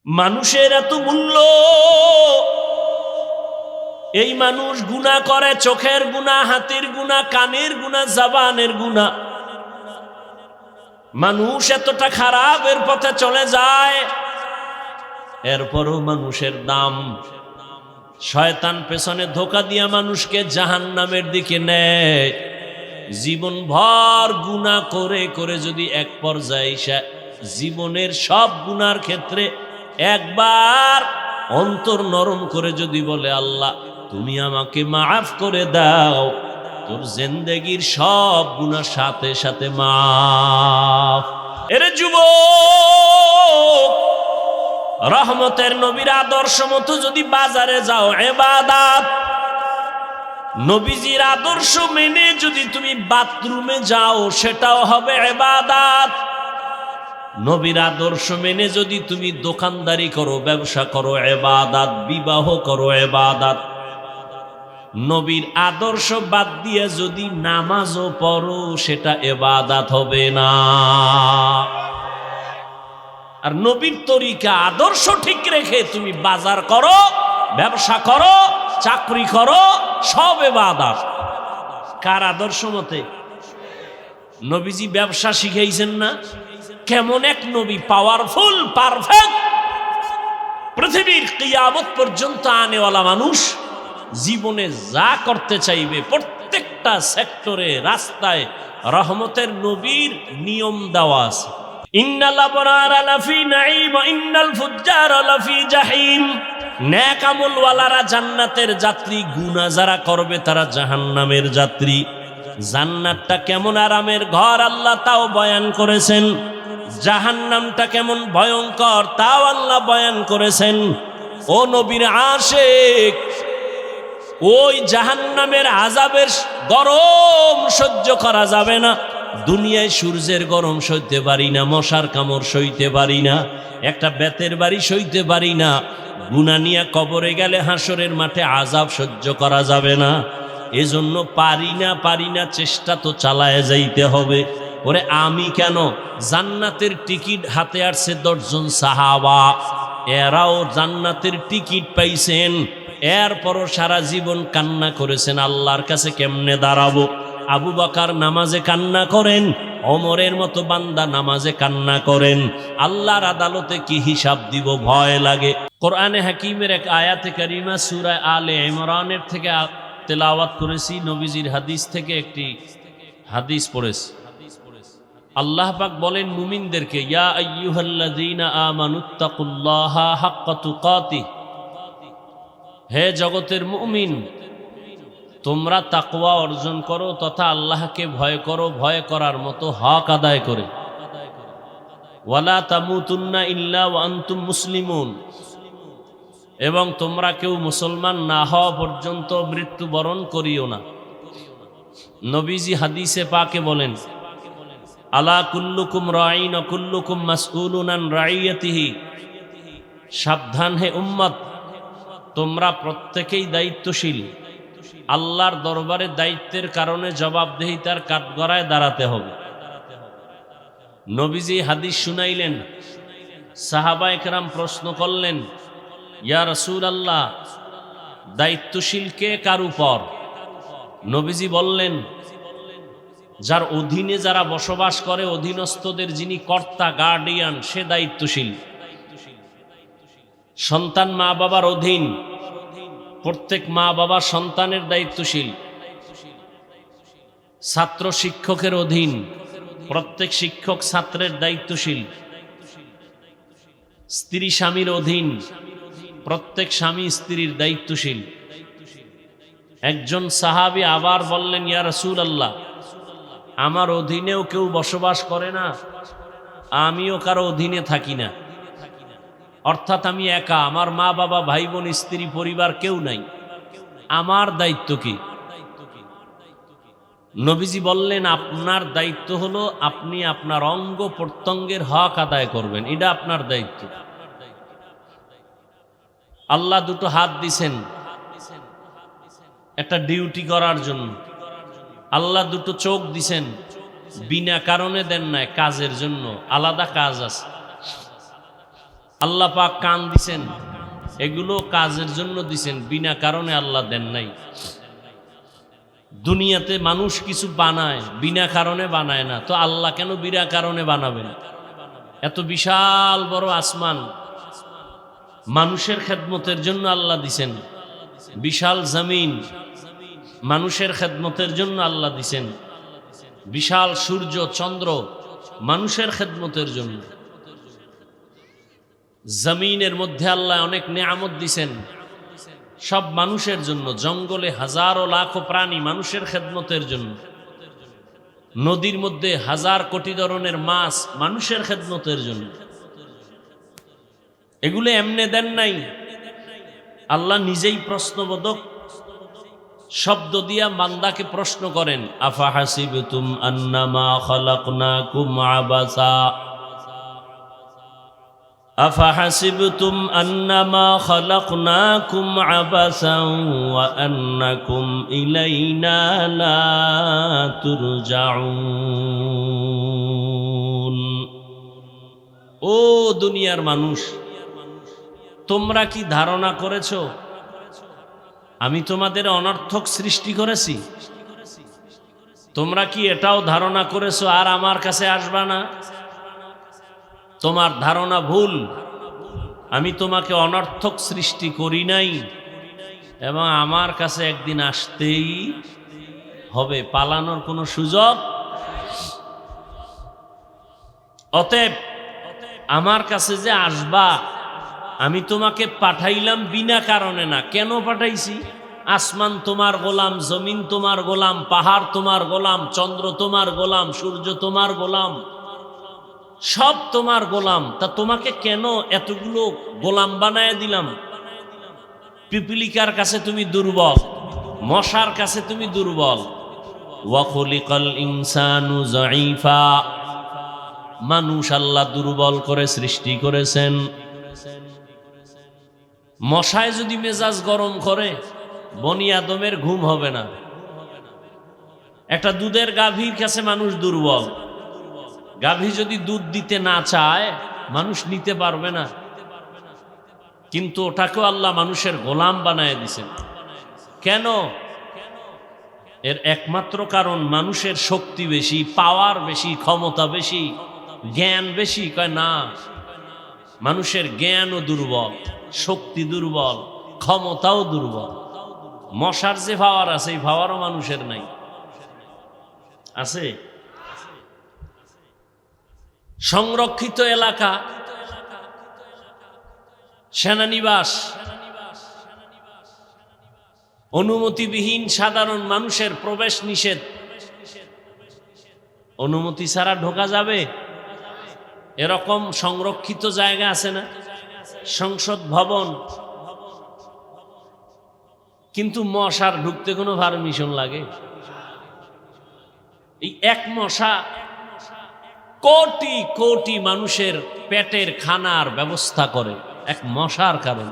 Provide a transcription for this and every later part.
মানুষের এত মূল্য, এই মানুষ গুনাহ করে, চোখের গুনাহ, হাতের গুনাহ, কানের গুনাহ, জবানের গুনাহ। মানুষ এতটা খারাপের পথে চলে যায়, এরপরও মানুষের দাম। শয়তান পেছনে ধোঁকা দিয়া মানুষকে জাহান্নামের দিকে নেয়। জীবন ভর গুনাহ করে করে যদি এক পর্যায়ে জীবনের সব গুনার ক্ষেত্রে একবার অন্তর নরম করে যদি বলে, আল্লাহ তুমি আমাকে মাফ করে দাও, তোর জিন্দেগির সব গুনার সাথে সাথে মাফ। এরে যুবক, রহমতের নবীর আদর্শ মতো যদি বাজারে যাও ইবাদত, নবীজির আদর্শ মেনে যদি তুমি বাথরুমে যাও সেটাও হবে ইবাদত। নবীর আদর্শ মেনে যদি তুমি দোকানদারি করো, ব্যবসা করো ইবাদত, বিবাহ করো ইবাদত। নবীর আদর্শ বাদ দিয়ে যদি নামাজও পড়ো সেটা ইবাদত হবে না। আর নবীর তরিকা আদর্শ ঠিক রেখে তুমি বাজার করো, ব্যবসা করো, চাকরি করো, সব ইবাদত। কার আদর্শ মতে? নবীজি ব্যবসা শিখাইছেন না? কেমন এক নবী, পাওয়ারফুল, পারফেক্ট, পৃথিবীর কিয়ামত পর্যন্ত আনেওয়ালা মানুষ। জীবনে যা করতে চাইবে প্রত্যেকটা সেক্টরে, রাস্তায় রহমতের নবীর নিয়ম দেওয়া আছে। ইন্নাল আবরারা লাফি নাঈম ওয়া ইন্নাল ফুজ্জারা লাফি জাহিম। নেক আমলওয়ালারা জান্নাতের যাত্রী, গুনাহ যারা করবে তারা জাহান্নামের যাত্রী। জান্নাতটা কেমন আরামের ঘর আল্লাহ তাও বয়ান করেছেন, জাহান্নামটা কেমন ভয়ঙ্কর তাও আল্লাহ বয়ান করেছেন। ও নবীর আশিক, ওই জাহান্নামের আযাবের গরম সহ্য করা যাবে না। দুনিয়ায় সূর্যের গরম সইতে পারি না, মশার কামড় সইতে পারি না, একটা বেতের বাড়ি সইতে পারি না। গুনাহ নিয়ে কবরে গেলে হাসরের মাঠে আযাব সহ্য করা যাবে না। এজন্য পারি না, চেষ্টা তো চালায় যাইতে হবে। ওরে আমি কেন, জান্নাতের টিকিট হাতে আসছে 10 জন সাহাবা, এরাও জান্নাতের টিকিট পাইছেন, এরপরও সারা জীবন কান্না করেছেন, আল্লাহর কাছে কেমনে দাঁড়াবো। আবু বকর নামাজে কান্না করেন, ওমরের মতো বান্দা নামাজে কান্না করেন। আল্লাহর আদালতে কি হিসাব দিব ভয় লাগে। কোরআনে হাকিমের এক আয়াতে কারিমা সূরা আলে ইমরানের থেকে তেলাওয়াত করেছি, নবীজির হাদিস থেকে একটি হাদিস পড়েছি। আল্লাহ পাক বলেন মুমিনদেরকে, ইয়া আইয়ুহাল্লাযীনা আমানুত্তাকুল্লাহা হাক্কা তুকাতিহ, হে জগতের মুমিন, তোমরা তাকওয়া অর্জন করো তথা আল্লাহকে ভয় করো, ভয় করার মতো হক আদায় করে। ওয়ালা তামুতুন্না ইল্লা ওয়া আনতুম মুসলিমুন, এবং তোমরা কেউ মুসলমান না হওয়া পর্যন্ত মৃত্যুবরণ করিও না। নবীজি হাদিসে পাকে বলেন, আলা কুল্লুকুম রাঈন ওয়া কুল্লুকুম মাসউলুন আন রাইয়াতিহি, সাবধান হে উম্মত, তোমরা প্রত্যেকেই দায়িত্বশীল। আল্লাহর দরবারে দায়িত্বের কারণে জবাবদেহিতার কাঠগড়ায় দাঁড়াতে হবে। নবীজি হাদিস শুনাইলেন, সাহাবায়ে কেরাম প্রশ্ন করলেন, ইয়া রাসূলুল্লাহ, দায়িত্বশীল কে কার উপর? নবীজি বললেন, যার অধীনে যারা বসবাস করে, অধীনস্থদের যিনি কর্তা, গার্ডিয়ান, সে দায়িত্বশীল। সন্তান মা বাবার অধীন, প্রত্যেক মা বাবা সন্তানের দায়িত্বশীল। ছাত্র শিক্ষকের অধীন, প্রত্যেক শিক্ষক ছাত্রের দায়িত্বশীল। স্ত্রী স্বামীর অধীন, প্রত্যেক স্বামী স্ত্রীর দায়িত্বশীল। একজন সাহাবী আবার বললেন, ইয়া রাসূলুল্লাহ, আমার অধীনেও কেউ বসবাস করে না, আমিও কারো অধীনে থাকি না, অর্থাৎ আমি একা, আমার মা বাবা ভাই বোন স্ত্রী পরিবার কেউ নাই, আমার দায়িত্ব কি? নবীজি বললেন, আপনার দায়িত্ব হলো আপনি আপনার অঙ্গ প্রত্যঙ্গের হক আদায় করবেন, এটা আপনার দায়িত্ব। আল্লাহ দুটো হাত দিছেন একটা ডিউটি করার জন্য, আল্লাহ দুটো চোখ দিছেন বিনা কারণে দেন নাই, কাজের জন্য, আলাদা কাজ আছে। আল্লাহ পাক কান দিছেন, এগুলো কাজের জন্য দিছেন, বিনা কারণে আল্লাহ দেন নাই। দুনিয়াতে মানুষ কিছু বানায়, বিনা কারণে বানায় না, তো আল্লাহ কেন বিনা কারণে বানাবেন? এত বিশাল বড় আসমান মানুষের খেদমতের জন্য আল্লাহ দিছেন, বিশাল জমিন মানুষের খেদমতের জন্য আল্লাহ দিছেন, বিশাল সূর্য চন্দ্র মানুষের খেদমতের জন্য। জমিনের মধ্যে আল্লাহ অনেক নেয়ামত দিছেন, সব মানুষের জন্য। জঙ্গলে হাজারো লাখো প্রাণী মানুষের খেদমতের জন্য। নদীর মধ্যে হাজার কোটি ধরনের মাছ মানুষের খেদমতের জন্য। এগুলো এমনে দেন নাই, আল্লাহ নিজেই প্রশ্নবোধক শব্দ দিয়া বান্দাকে প্রশ্ন করেন, আফা হাসিবতুম আন্নামা খালাকনাকুম আবাসা আফা হাসিবতুম আন্নামা খালাকনাকুম আবাসান ওয়া আন্নাকুম ইলাইনা লা তুরজাউন। ও দুনিয়ার মানুষ, তোমরা কি ধারণা করেছো আমি তোমাদের অনর্থক সৃষ্টি করেছি? তোমরা কি এটাও ধারণা করেছো আর আমার কাছে আসবা না? তোমার ধারণা ভুল। আমি তোমাকে অনর্থক সৃষ্টি করি নাই এবং আমার কাছে একদিন আসতেই হবে, পালানোর কোনো সুযোগ। অতএব আমার কাছে যে আসবা, আমি তোমাকে পাঠাইলাম বিনা কারণে না। কেন পাঠাইছি? আসমান তোমার গোলাম, জমিন তোমার গোলাম, পাহাড় তোমার গোলাম, চন্দ্র তোমার গোলাম, সূর্য তোমার গোলাম, সব তোমার গোলাম। তা তোমাকে কেন এতগুলো গোলাম বানায় দিলাম? পিপিলিকার কাছে তুমি দুর্বল, মশার কাছে তুমি দুর্বল। ওয়া খুলিকাল ইনসানু যায়ীফা, মানুষ আল্লাহ দুর্বল করে সৃষ্টি করেছেন। মশায় যদি মেজাজ গরম করে, বনি আদমের ঘুম হবে না। একটা দুধের গাভীর কাছে মানুষ দুর্বল, গাভী যদি দুধ দিতে না চায় মানুষ নিতে পারবে না, কিন্তু ওটাকেও আল্লাহ মানুষের গোলাম বানায় দিছেন। কেন? এর একমাত্র কারণ মানুষের শক্তি বেশি, পাওয়ার বেশি, ক্ষমতা বেশি, জ্ঞান বেশি। কয় না, মানুষের জ্ঞানও দুর্বল, শক্তি দুর্বল, ক্ষমতাও দুর্বল। মশার যে পাওয়ার আছে, এই পাওয়ারও মানুষের নাই। আছে? সংরক্ষিত এলাকা, সেনানিবাস, অনুমতিবিহীন সাধারণ মানুষের প্রবেশ নিষেধ। অনুমতি ছাড়া ঢোকা যাবে? এরকম সংরক্ষিত জায়গা আছে না? সংসদ ভবন। কিন্তু মশার ঢুকতে কোনো পারমিশন লাগে? এই এক মশা কোটি কোটি মানুষের পেটের খানার ব্যবস্থা করে, এক মশার কারণ।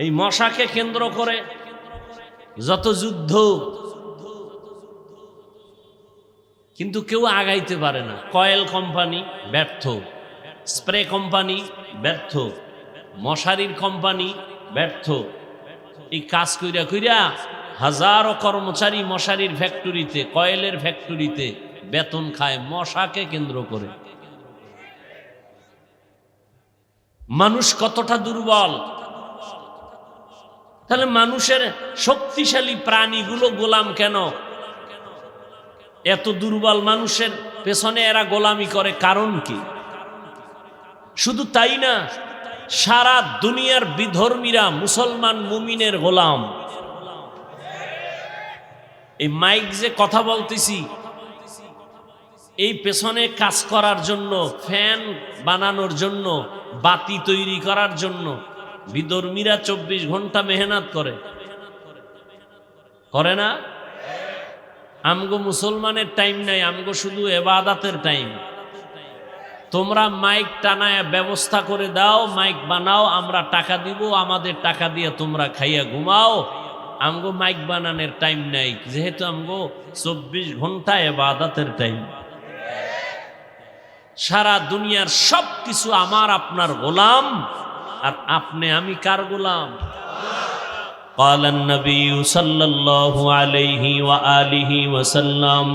এই মশাকে কেন্দ্র করে যত যুদ্ধ, কিন্তু কেউ আগাইতে পারে না। কয়েল কোম্পানি ব্যর্থ, স্প্রে কোম্পানি ব্যর্থ, মশারির কোম্পানি ব্যর্থ। এই কাজ কইরা কইরা হাজারো কর্মচারী মশারির ফ্যাক্টরিতে, কয়েলের ফ্যাক্টরিতে বেতন খায় মশাকে কেন্দ্র করে। মানুষ কতটা দুর্বল! তাহলে মানুষের শক্তিশালী প্রাণীগুলো গোলাম কেন? এত দুর্বল মানুষের পেছনে এরা গোলামি করে, কারণ কি? শুধু তাই না, সারা দুনিয়ার বিধর্মীরা মুসলমান মুমিনের গোলাম। এই মাইক যে কথা বলতেছি, এই পেছনে কাজ করার জন্য, ফ্যান বানানোর জন্য, বাতি তৈরি করার জন্য বিধর্মীরা 24 ঘন্টা মেহনত করে, করে না? আমগো মুসলমানের টাইম নাই, আমগো শুধু ইবাদতের টাইম। তোমরা মাইক টানায় ব্যবস্থা করে দাও, মাইক বানাও, আমরা টাকা দিব, আমাদের টাকা দিয়ে তোমরা খাইয়া ঘুমাও। আমগো মাইক বানানোর টাইম নাই, যেহেতু আমগো 24 ঘন্টা ইবাদতের টাইম। সারা দুনিয়ার সব কিছু আমার আপনার গোলাম, আর আপনি আমি কার গোলাম? قال النبي صلى الله عليه وآله وسلم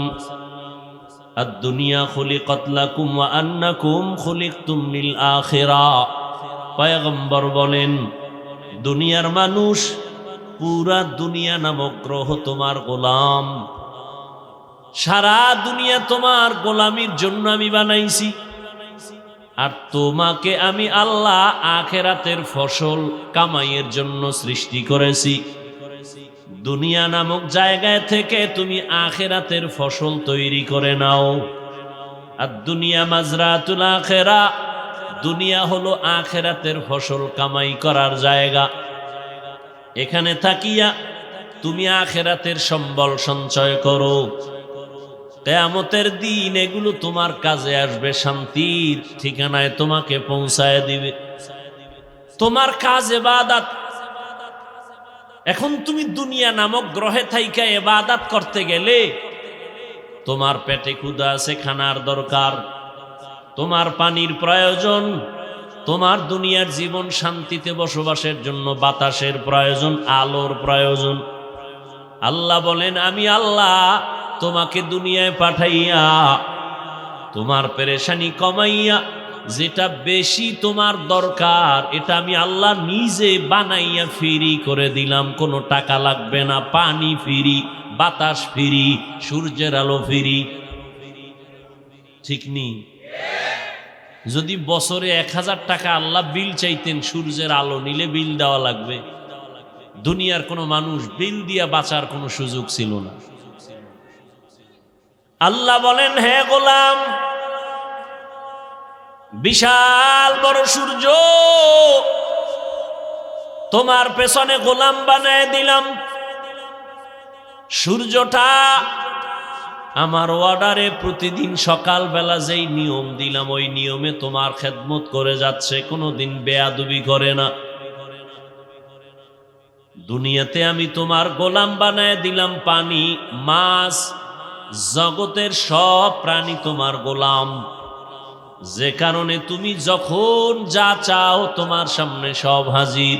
الدنيا خلقت لكم وأنكم خلقتم للآخرة। পয়গম্বর বলেন, দুনিয়ার মানুষ, পুরা দুনিয়া নামক গ্রহ তোমার গোলাম। সারা দুনিয়া তোমার গোলামির জন্য আমি বানাইছি, আর তোমাকে আমি আল্লাহ আখিরাতের ফসল কামাইয়ের জন্য সৃষ্টি করেছি। দুনিয়া নামক জায়গায় থেকে তুমি আখিরাতের ফসল তৈরি করে নাও। আর দুনিয়া মাজরাতুল আখিরা, দুনিয়া হলো আখিরাতের ফসল কামাই করার জায়গা। এখানে থাকিয়া তুমি আখিরাতের সম্বল সঞ্চয় করো, কিয়ামতের দিন এগুলো তোমার কাজে আসবে, শান্তির ঠিকানায় তোমাকে পৌঁছায় দিবে। তোমার কাজ ইবাদত। এখন তুমি দুনিয়া নামক গ্রহে থাইকা ইবাদত করতে গেলে তোমার পেটে ক্ষুধা আছে, খানার দরকার, তোমার পানির প্রয়োজন, তোমার দুনিয়ার জীবন শান্তিতে বসবাসের জন্য বাতাসের প্রয়োজন, আলোর প্রয়োজন। আল্লাহ বলেন, আমি আল্লাহ তোমাকে দুনিয়ায় পাঠাইয়া তোমার পেরেশানি কমাইয়া যেটা বেশি তোমার দরকার এটা আমি আল্লাহ নিজে বানাইয়া ফ্রি করে দিলাম। কোনো টাকা লাগবে না, পানি ফ্রি, বাতাস ফ্রি, সূর্যের আলো ফ্রি। ঠিক নি? যদি বছরে 1000 টাকা আল্লাহ বিল চাইতেন, সূর্যের আলো নিলে বিল দেওয়া লাগবে। দুনিয়ার কোনো মানুষ বিল দিয়া বাঁচার কোনো সুযোগ ছিল না। আল্লাহ বলেন, হে গোলাম, বিশাল বড় সূর্য তোমার পেছনে গোলাম বানায় দিলাম। সূর্যটা আমার অর্ডারে প্রতিদিন সকালবেলা যেই নিয়ম দিলাম ওই নিয়মে তোমার খেদমত করে যাচ্ছে, কোনোদিন বেয়াদবি করে না। দুনিয়াতে আমি তোমার গোলাম বানায় দিলাম পানি, মাছ, জগতের সব প্রাণী তোমার গোলাম, যে কারণে তুমি যখন যা চাও তোমার সামনে সব হাজির।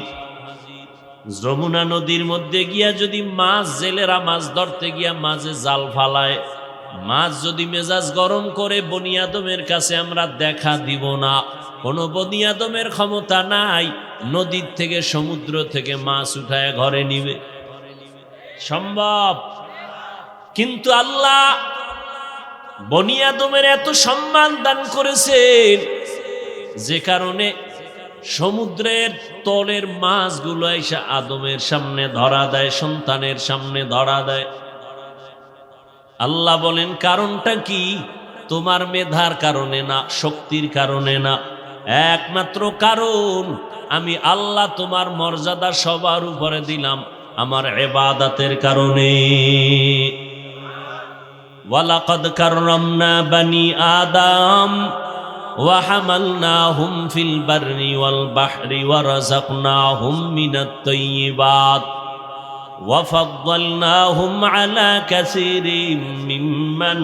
যমুনা নদীর মধ্যে গিয়া যদি মাছ, জেলেরা মাছ ধরতে গিয়া মাঝে জাল ফালায়, মাছ যদি মেজাজ গরম করে বনি আদমের কাছে আমরা দেখা দিব না। কোনো বনি আদমের ক্ষমতা নাই নদীর থেকে, সমুদ্র থেকে মাছ উঠায় ঘরে নিবে, সম্ভব? কিন্তু আল্লাহ বনি আদমের এত সম্মান দান করেছেন যে কারণে সমুদ্রের তলের মাছগুলো এসে আদমের সামনে ধরা দেয়, সন্তানের সামনে ধরা দেয়। আল্লাহ বলেন, কারণটা কি? তোমার মেধার কারণে না, শক্তির কারণে না, একমাত্র কারণ আমি আল্লাহ তোমার মর্যাদা সবার উপরে দিলাম আমার ইবাদতের কারণে। ওয়ালাকাদ কাররামনা বানি আদম ওয়া হামালনাহুম ফিল বাররি ওয়াল বাহরি ওয়া রাযাকনাহুম মিনাত তাইয়্যিবাত ওয়া ফাদ্দালনাহুম আলা কাসীরিম মিম্মান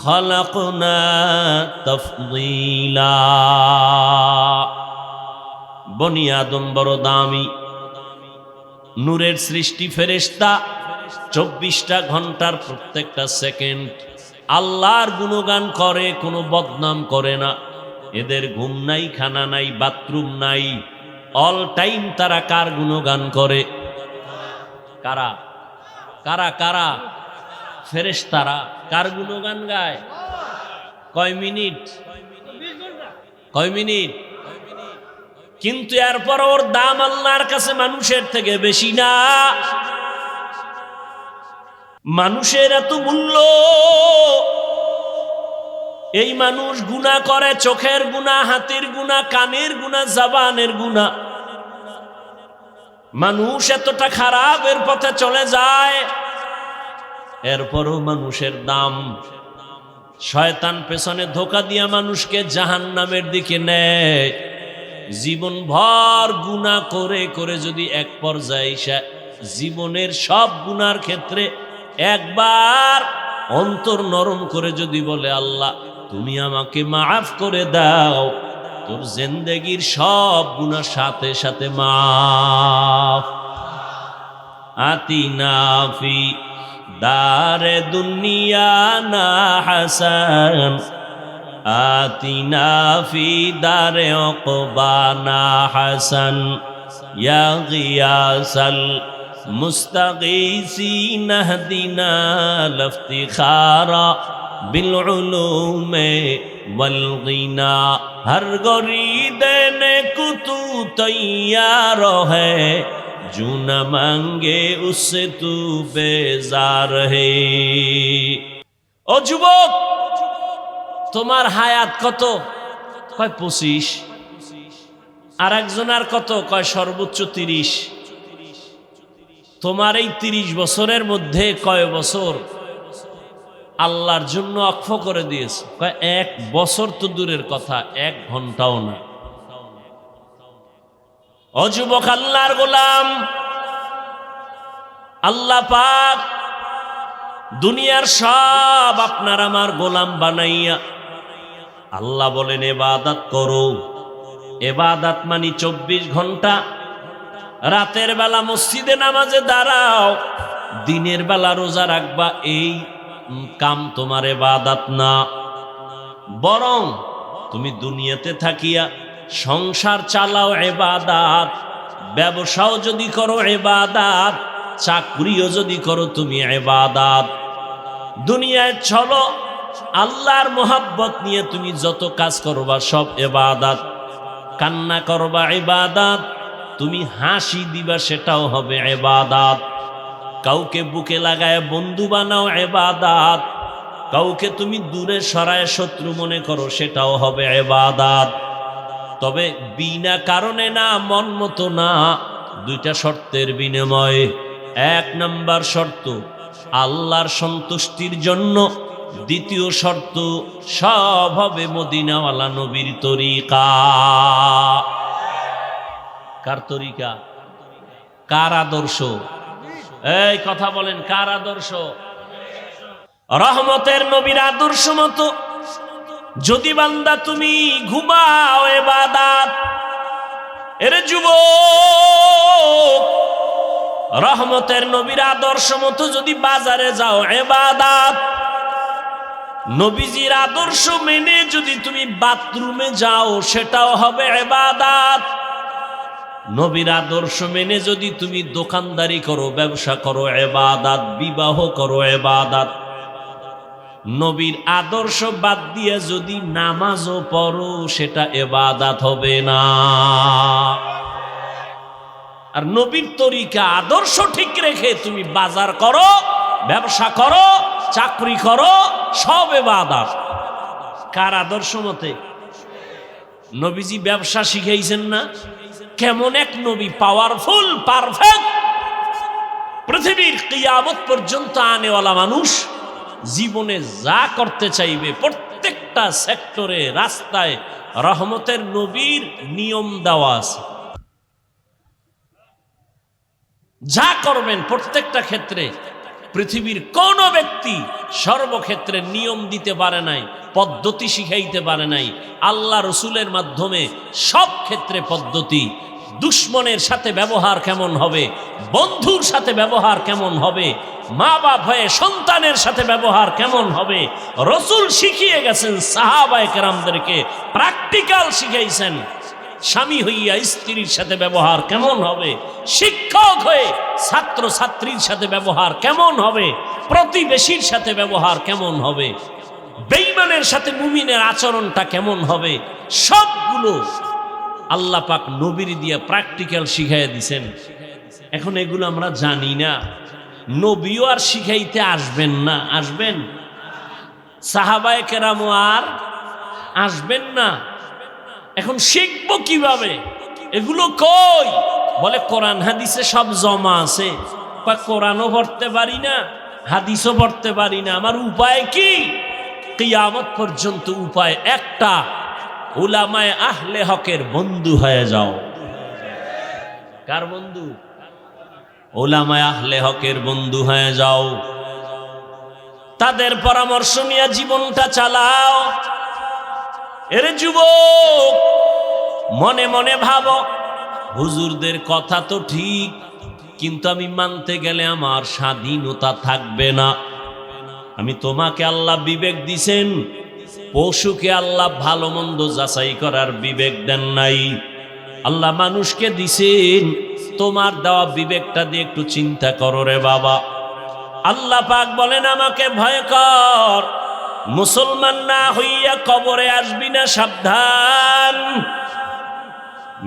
খালাকনা তাফদীলা। বনি আদম বড় দামি, নূরের সৃষ্টি, ফেরেশতা। 24টা ঘন্টার প্রত্যেকটা সেকেন্ড আল্লাহর গুণগান করে, কোনো বদনাম করে না। এদের ঘুম নাই, খানা নাই, বাথরুম নাই, অল টাইম তারা কার গুণগান করে? কারা কারা কারা? ফেরেশতারা। কার গুণগান গায়? কয় মিনিট? কয় মিনিট? কিন্তু এরপর ওর দাম আল্লাহর কাছে মানুষের থেকে বেশি না। মানুষের এত মূল্য, এই মানুষ গুনাহ করে, চোখের গুনাহ, হাতের গুনাহ, কানের গুনাহ, জবানের গুনাহ। মানুষ এতটা খারাপের পথে চলে যায়, এরপরও মানুষের দাম। শয়তান পেছনে ধোঁকা দিয়া মানুষকে জাহান্নামের দিকে নেয়। জীবন ভর গুনাহ করে করে যদি এক পর্যায়ে জীবনের সব গুনার ক্ষেত্রে একবার অন্তর নরম করে যদি বলে, আল্লাহ তুমি আমাকে মাফ করে দাও, তোর জিন্দেগির সব গুনাহ সাথে সাথে মাফ। আতিনা ফি দারে দুনিয়া না হাসান, আতিনা ফি দারে উকবা না হাসান, ইয়া গিয়াসাল মুস্তাগীসিন ইহদিনা লিফতিখারা বিল উলুমে ওয়াল গিনা। হর গরি দেনে কো তু তৈয়ার হ্যায়, জু না মাঙ্গে উসসে তু বেজার হে। ও যুবক, তোমার হায়াত কত? কয় 25। আর একজনের কত? কয় সর্বোচ্চ 30। তোমার এই 30 বছরের মধ্যে কয় বছর আল্লাহর জন্য অক্ফ করে দিয়েছে? কয় 1 বছর তো দূরের কথা, 1 ঘন্টাও না। ও যুবক, আল্লাহর গোলাম, আল্লাহ পাক দুনিয়ার সব আপনার আমার গোলাম বানাইয়া আল্লাহ বলেন ইবাদত করো। ইবাদত মানে 24 ঘন্টা। রাতের বেলা মসজিদে নামাজে দাঁড়াও, দিনের বেলা রোজা রাখবা, এই কাম তোমার ইবাদত না। বরং তুমি দুনিয়াতে থাকিয়া সংসার চালাও ইবাদত, ব্যবসাও যদি করো ইবাদত, চাকরিও যদি করো তুমি ইবাদত। দুনিয়ায় চলো, আল্লাহর মোহাব্বত নিয়ে তুমি যত কাজ করবা সব ইবাদত। কান্না করবা ইবাদত, তুমি হাসি দিবা সেটাও হবে ইবাদত। কাউকে বুকে লাগায় বন্ধু বানাও ইবাদত, কাউকে তুমি দূরে সরায় শত্রু মনে করো সেটাও হবে ইবাদত। তবে বিনা কারণে না, মন মতো না। 2টা শর্তের বিনিময়ে। 1 নাম্বার শর্ত আল্লাহর সন্তুষ্টির জন্য, 2য় শর্ত সব হবে মদিনাওয়ালা নবীর তরিকা। কার তরিকা? কার আদর্শ? এই কথা বলেন, কার আদর্শ? রহমতের নবীর আদর্শ মতো যদি বান্দা তুমি ঘুমাও ইবাদত। এর যুবক, রহমতের নবীর আদর্শ মতো যদি বাজারে যাও ইবাদত। নবীজির আদর্শ মেনে যদি তুমি বাথরুমে যাও সেটাও হবে ইবাদত। নবীর আদর্শ মেনে যদি তুমি দোকানদারি করো, ব্যবসা করো ইবাদত, বিবাহ করো ইবাদত। নবীর আদর্শ বাদ দিয়ে যদি নামাজও পড়ো সেটা ইবাদত হবে না। আর নবীর তরিকা আদর্শ ঠিক রেখে তুমি বাজার করো, ব্যবসা করো, চাকরি করো, সব ইবাদত। কার আদর্শ মতে? নবীজি ব্যবসা শিখাইছেন না? কেমন এক নবী, পাওয়ারফুল, পারফেক্ট। পৃথিবীর কিয়ামত পর্যন্ত আনেওয়ালা মানুষ জীবনে যা করতে চাইবে প্রত্যেকটা সেক্টরে, রাস্তায় রহমতের নবীর নিয়ম দেওয়া আছে। যা করবেন প্রত্যেকটা ক্ষেত্রে পৃথিবীর কোন ব্যক্তি সর্বক্ষেত্রে নিয়ম দিতে পারে নাই, পদ্ধতি শিখাইতে পারে নাই। আল্লাহ রসুলের মাধ্যমে সব ক্ষেত্রে পদ্ধতি। দুশ্মনের সাথে ব্যবহার কেমন হবে, বন্ধুর সাথে ব্যবহার কেমন হবে, মা বাপ হয়ে সন্তানের সাথে ব্যবহার কেমন হবে, রসুল শিখিয়ে গেছেন সাহাবায়ে কেরামদেরকে, প্র্যাকটিক্যাল শিখাইছেন। স্বামী হইয়া স্ত্রীর সাথে ব্যবহার কেমন হবে, শিক্ষক হয়ে ছাত্র ছাত্রীর সাথে ব্যবহার কেমন হবে, প্রতিবেশীর সাথে ব্যবহার কেমন হবে, বেঈমানের সাথে মুমিনের আচরণটা কেমন হবে, সবগুলো আল্লাহ পাক নবীর দিয়ে প্র্যাকটিক্যাল শিখাইয়া দিছেন। এখন এগুলো আমরা জানি না। নবীও আর শিখাইতে আসবেন না। আসবেন? সাহাবায়ে কেরাম আর আসবেন না। এখন শিখবো কিভাবে? এগুলো কই? বলে কোরআন হাদিসে সব জমা আছে। কোরআনও পড়তে পারি না, হাদিসও পড়তে পারি না, আমার উপায় কি? কিয়ামত পর্যন্ত উপায় একটা, উলামায়ে আহলে হকের বন্ধু হয়ে যাও। কার বন্ধু? উলামায়ে আহলে হকের বন্ধু হয়ে যাও। তাদের পরামর্শ নিয়ে জীবনটা চালাও। এর যুবক, মনে মনে ভাবো হুজুরদের কথা তো ঠিক, কিন্তু আমি মানতে গেলে আমার স্বাধীনতা থাকবে না। আমি তোমাকে আল্লাহ বিবেক দিছেন, পশুকে আল্লাহ ভালো মন্দ যাচাই করার বিবেক দেন নাই। আল্লাহ মানুষকে দিছেন, তোমার দেওয়া বিবেকটা দিয়ে একটু চিন্তা করো রে বাবা। আল্লাহ পাক বলেন আমাকে ভয় কর, মুসলমান না হইয়া কবরে আসবি না, সাবধান।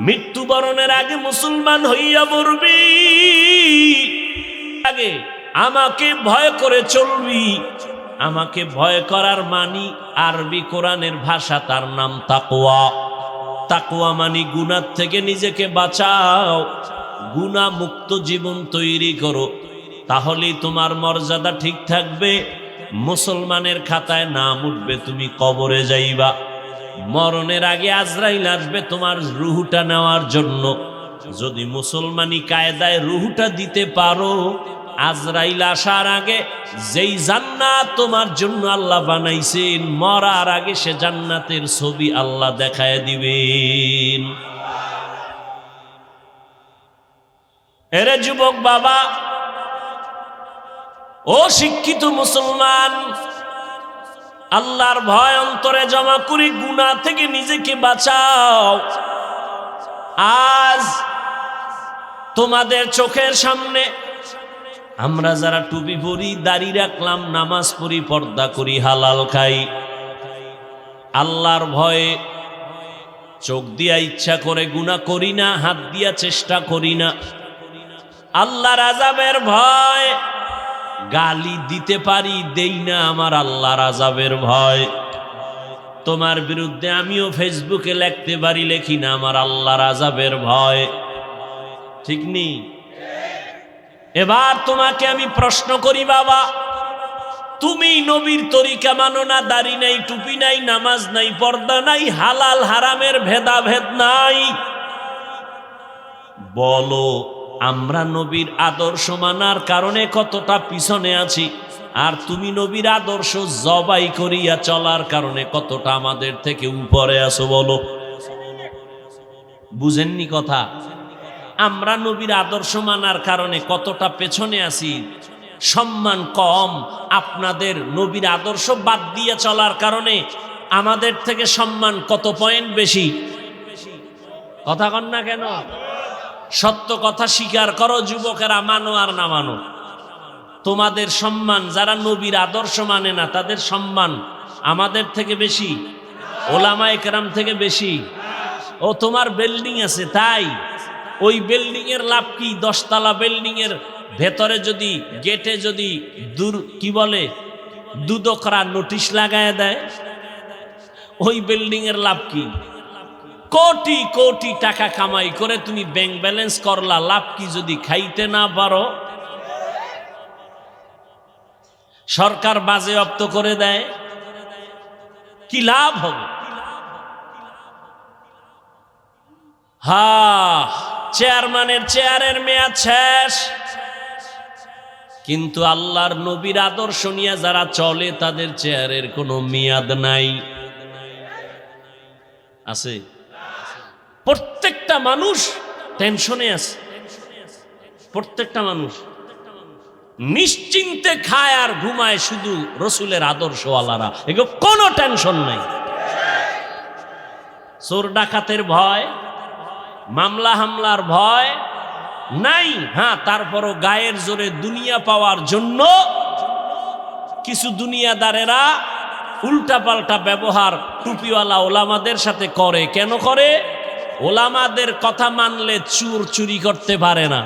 মৃত্যুবরণের আগে মুসলমান হইয়া মরবি, আগে আমাকে ভয় করে চলবি। আমাকে ভয় করার মানি আরবি কোরআনের ভাষা, তার নাম তাকওয়া। তাকওয়া মানি গুনাহ থেকে নিজেকে বাঁচাও, গুনাহ মুক্ত জীবন তৈরি করো, তাহলেই তোমার মর্যাদা ঠিক থাকবে। মুসলমানের খাতায় নাম উঠবে, তুমি কবরে যাইবা। মরণের আগে আজরাইল আসবে তোমার রুহুটা নেওয়ার জন্য। যদি মুসলমানি কায়দায় রুহুটা দিতে পারো, আজরাইল আসার আগে যেই জান্নাত তোমার জন্য আল্লাহ বানাইছেন, মরার আগে সে জান্নাতের ছবি আল্লাহ দেখায় দিবেন। এরে যুবক বাবা, ও শিক্ষিত মুসলমান, আল্লাহর ভয় অন্তরে জমা করি, গুনাহ থেকে নিজেকে বাঁচাও। আজ তোমাদের চোখের সামনে আমরা যারা টুপি পরি, দাড়ি রাখলাম, নামাজ পড়ি, পর্দা করি, হালাল খাই, আল্লাহর ভয়ে চোখ দিয়া ইচ্ছা করে গুনাহ করি না, হাত দিয়া চেষ্টা করি না। আল্লাহর আযাবের ভয়, গালি দিতে পারি, দেই না, আমার আল্লাহর আযাবের ভয়। তোমার বিরুদ্ধে আমিও ফেসবুকে লিখতে পারি, লেখি না, আমার আল্লাহর আযাবের ভয়। ঠিক নেই? এবার তোমাকে আমি প্রশ্ন করি বাবা, তুমি নবীর তরিকা মানো না, দাড়ি নাই, টুপি নাই, নামাজ নাই, পর্দা নাই, হালাল হারামের ভেদাভেদ নাই, বলো আমরা নবীর আদর্শ মানার কারণে কতটা পিছনে আছি, আর তুমি নবীর আদর্শ জবাই করিয়া চলার কারণে কতটা আমাদের থেকে উপরে আছো বলো। বুঝেননি কথা? আমরা নবীর আদর্শ মানার কারণে কতটা পেছনে আছি, সম্মান কম। আপনাদের নবীর আদর্শ বাদ দিয়ে চলার কারণে আমাদের থেকে সম্মান কত পয়েন্ট বেশি। কথা কন না কেন? সত্য কথা স্বীকার করো যুবকেরা, মানো আর না মানো। তোমাদের সম্মান, যারা নবীর আদর্শ মানে না তাদের সম্মান আমাদের থেকে বেশি, ওলামায়ে কেরাম থেকে বেশি। ও তোমার বিল্ডিং আছে তাই, ওই বিল্ডিং এর লাভ কি? 10 তলা বিল্ডিং এর ভেতরে যদি গেটে যদি কি বলে দুদকরা নোটিশ লাগায় দেয়, ওই বিল্ডিং এর লাভ কি? কোটি কোটি টাকা কামাই করে তুমি ব্যাংক ব্যালেন্স করলা, লাভ কি যদি খাইতে না পারো? সরকার বাজেয়াপ্ত করে দেয়, কি লাভ হবে? চেয়ারম্যানের চেয়ারের মেয়াদ শেষ, কিন্তু আল্লাহর নবীর আদর্শ নিয়ে যারা চলে তাদের চেয়ারের কোনো মেয়াদ নাই। আছে? প্রত্যেকটা মানুষ টেনশনে আছে, প্রত্যেকটা মানুষ নিশ্চিন্তে খায় আর ঘুমায়, শুধু রসুলের আদর্শওয়ালারা, এগুলো কোনো টেনশন নাই। চোর ডাকাতের ভয়, মামলা হামলার ভয় নাই। তারপরও গায়ের জোরে দুনিয়া পাওয়ার জন্য কিছু দুনিয়াদারেরা উল্টাপাল্টা ব্যবহার টুপিওয়ালা ওলামাদের সাথে করে। কেন করে? ওলামাদের কথা মানলে চোর চুরি করতে পারে না,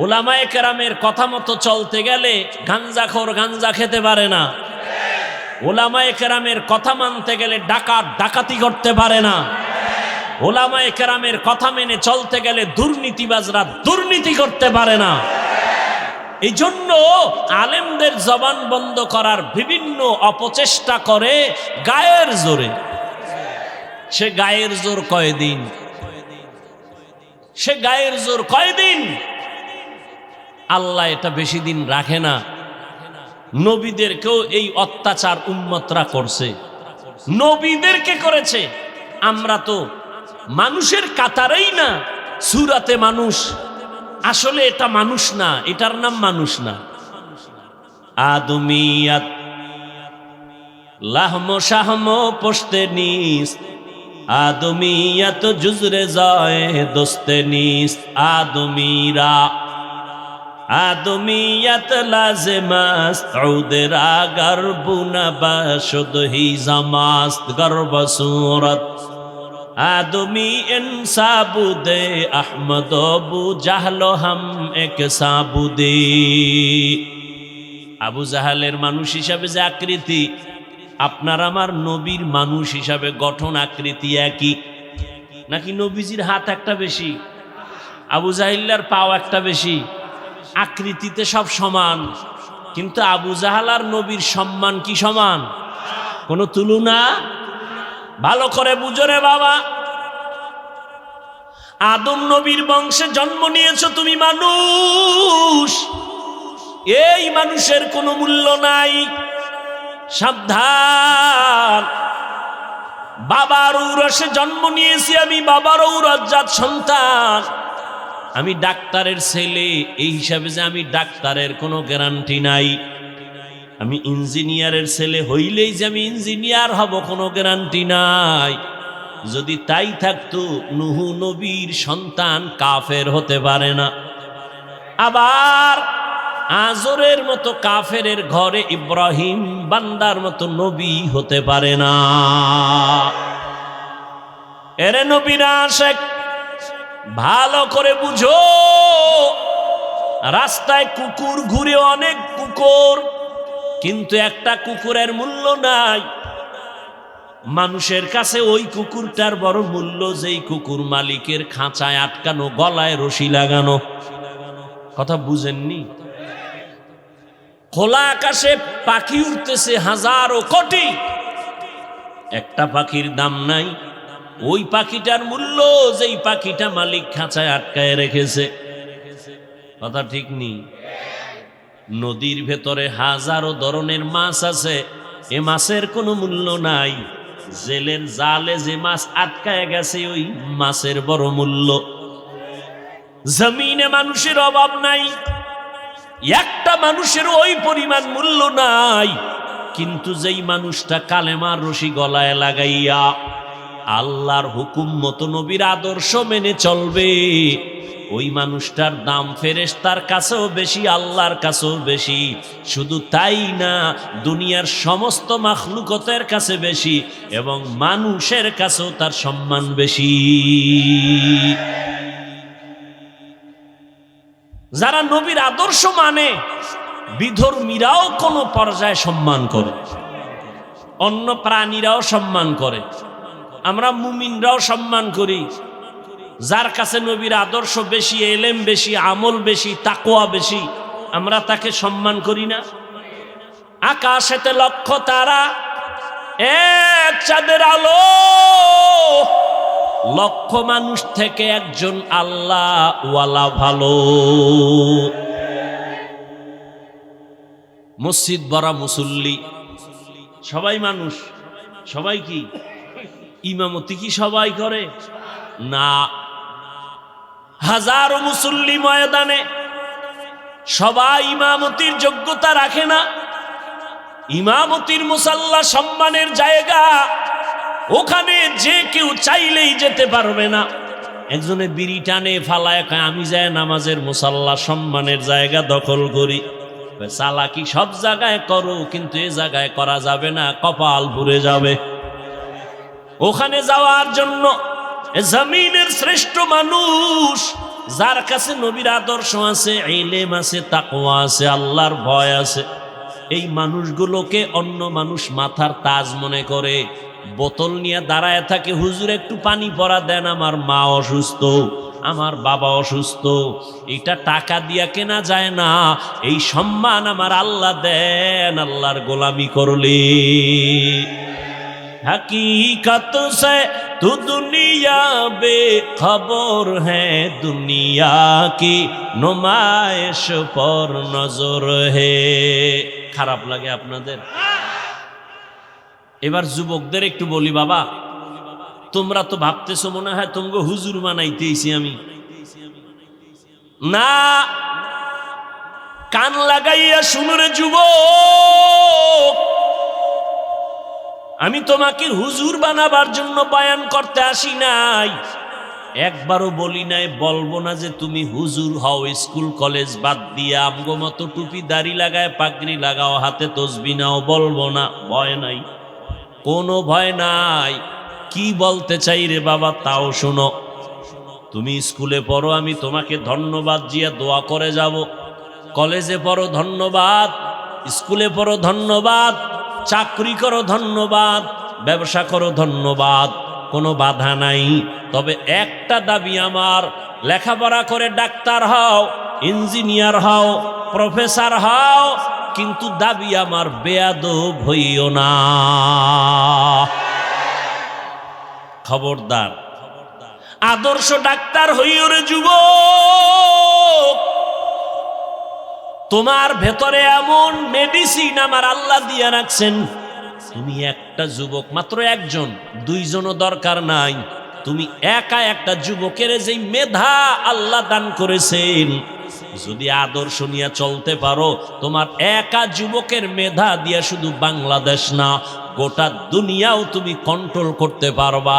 ওলামায়ে কেরামের কথা মতো চলতে গেলে গাঞ্জাখোর গাঞ্জা খেতে পারে না, ওলামায়ে কেরামের কথা মানতে গেলে ডাকাত ডাকাতি করতে পারে না, ওলামায়ে কেরামের কথা মেনে চলতে গেলে দুর্নীতিবাজরা দুর্নীতি করতে পারে না। এই জন্য আলেমদের জবান বন্ধ করার বিভিন্ন অপচেষ্টা করে গায়ের জোরে। সে গায়ের জোর কয়দিন? সে গায়ের জোর কয়দিন? আল্লাহ এটা বেশি দিন রাখে না। নবীদেরকেও এই অত্যাচার উম্মতরা করছে। নবীদেরকে করেছে। আমরা তো মানুষের কাতারেই না, সুরাতে মানুষ, আসলে এটা মানুষ না, এটার নাম মানুষ না। আদমিয়াত লাহম শাহম পোস্তে নিস, আদমিয়াত জুজরে যায় দোস্তে নিস, আদমিরা আদমিয়াত লাজেমাস উদেরা গর্বুনা বাশুদ হি জামাস্ত গর্ব সুরত आदमी इन साबुदे अहमद अबू জাহল হাম এক সাবুদে। আবু জাহালের মানুষ হিসাবে যে আকৃতি, আপনার আমার নবীর মানুষ হিসাবে গঠন আকৃতি একই নাকি? নবীজির হাত একটা বেশি, আবু জাহিল্লার পাও একটা বেশি, আকৃতিতে সব সমান, কিন্তু আবু জাহাল আর নবীর সম্মান কি সমান? কোনো তুলনা? ভালো করে বুঝো রে বাবা, আদম নবীর বংশে জন্ম নিয়েছো তুমি মানুষ, এই মানুষের কোনো মূল্য নাই। সাবধান, বাবার ঔরসে জন্ম নিয়েছি আমি, বাবার ঔরসজাত সন্তান, আমি ডাক্তারের ছেলে, এই হিসাবে যে আমি ডাক্তারের কোনো গ্যারান্টি নাই। আমি ইঞ্জিনিয়ারের ছেলে হইলেই যে আমি ইঞ্জিনিয়ার হব কোনো গ্যারান্টি নাই। যদি তাই থাকতো নুহু নবীর সন্তান কাফের হতে পারে না, আবার আজরের মতো কাফেরের ঘরে ইব্রাহিম বান্দার মতো নবী হতে পারে না। এরে নবীরা আশেক, ভালো করে বুঝো, রাস্তায় কুকুর ঘুরে, অনেক কুকুর, কিন্তু একটা কুকুরের মূল্য নাই। মানুষের কাছে ওই কুকুরটার বড় মূল্য যেই কুকুর মালিকের খাঁচায় আটকানো, গলায় রশি লাগানো। কথা বুঝেননি? খোলা আকাশে পাখি উঠতেছে হাজারো কোটি, একটা পাখির দাম নাই। ওই পাখিটার মূল্য যেই পাখিটা মালিক খাঁচায় আটকায় রেখেছে। কথা ঠিক নেই? নদীর ভেতরে হাজারো ধরনের মাছ আছে, এ মাছের কোনো মূল্য নাই। জেলের জালে যে মাছ আটকায় গেছে, ওই মাছের বড় মূল্য। জমিনে মানুষের অভাব নাই, একটা মানুষের ওই পরিমাণ মূল্য নাই, কিন্তু যেই মানুষটা কালেমার রশি গলায় লাগাইয়া আল্লাহর হুকুম মতো নবীর আদর্শ মেনে চলবে, ওই মানুষটার দাম ফেরেশতার কাছেও বেশি, আল্লাহর কাছেও বেশি। শুধু তাই না, দুনিয়ার সমস্ত মাখলুকতের কাছে বেশি, এবং মানুষের কাছেও তার সম্মান বেশি। যারা নবীর আদর্শ মানে, বিধর্মীরাও কোনো পর্যায়ে সম্মান করে, অন্য প্রাণীরাও সম্মান করে, আমরা মুমিনরাও সম্মান করি। যার কাছে নবীর আদর্শ বেশি, এলেম বেশি, আমল বেশি, তাকওয়া বেশি, আমরা তাকে সম্মান করি না? আকাশেতে লক্ষ তারা, এক চাঁদের আলো, লক্ষ মানুষ থেকে একজন আল্লাহ ওয়ালা ভালো। মসজিদ ভরা মুসল্লি, সবাই মানুষ, সবাই কি ইমামতি কি সবাই করে না? হাজারো মুসল্লি ময়দানে, সবাই ইমামতির যোগ্যতা রাখে না। ইমামতির মুসাল্লা সম্মানের জায়গা, ওখানে যে কেউ চাইলেই যেতে পারবে না। একজনে বিড়ি টানে ফালায়, আমি যাই নামাজের মুসাল্লা সম্মানের জায়গা দখল করি। চালাকি সব জায়গায় করো, কিন্তু এ জায়গায় করা যাবে না, কপাল পুড়ে যাবে। ওখানে যাওয়ার জন্য জমিনের শ্রেষ্ঠ মানুষ, যার কাছে নবীর আদর্শ আছে, ইলম আছে, তাকওয়া আছে, আল্লাহর ভয় আছে, এই মানুষগুলোকে অন্য মানুষ মাথার তাজ মনে করে। বোতল নিয়ে দাঁড়ায় থাকে, হুজুর একটু পানি পরা দেন, আমার মা অসুস্থ, আমার বাবা অসুস্থ। এটা টাকা দিয়া কেনা যায় না, এই সম্মান আমার আল্লাহ দেন আল্লাহর গোলামি করলে। हकीकत से तू दुनिया बेखबर है, दुनिया की नुमाइश पर नजर है। খারাপ লাগে আপনাদের? এবার যুবকদের একটু বলি, বাবা তোমরা তো ভাবতেছো মনে হয় তোমাকে হুজুর বানাইতেছি আমি। না, কান লাগাইয়া শুনুরে যুবক, আমি তোমাকে হুজুর বানাবার জন্য বয়ান করতে আসি নাই, একবারও বলি নাই, বলবো না যে তুমি হুজুর হও, স্কুল কলেজ বাদ দিয়ে আমগো মতো টুপি দাড়ি লাগায় পাগড়ি লাগাও, হাতে তসবিহ নাও, বলবো না, ভয় নাই, কোনো ভয় নাই। কি বলতে চাই রে বাবা তাও শোনো। তুমি স্কুলে পড়ো, আমি তোমাকে ধন্যবাদ দিয়া দোয়া করে যাব। কলেজে পড়ো ধন্যবাদ, স্কুলে পড়ো ধন্যবাদ, চাকরি করো ধন্যবাদ, ব্যবসা করো ধন্যবাদ, কোনো বাধা নাই। তবে একটা দাবি আমার, লেখাপড়া করে ডাক্তার হও, ইঞ্জিনিয়ার হও, প্রফেসর হও, কিন্তু দাবি আমার বেয়াদব হইও না। খবরদার, আদর্শ ডাক্তার হইও রে যুবক। তোমার ভেতরে এমন মেডিসিন আমার আল্লাহ দিয়া রাখছেন, তুমি একটা যুবক, মাত্র একজন, দুইজনও দরকার নাই, তুমি একা একটা যুবকের যেই মেধা আল্লাহ দান করেছেন, যদি আদর্শ নিয়ে চলতে পারো, তোমার একা যুবকের মেধা দিয়া শুধু বাংলাদেশ না, গোটা দুনিয়াও তুমি কন্ট্রোল করতে পারবা।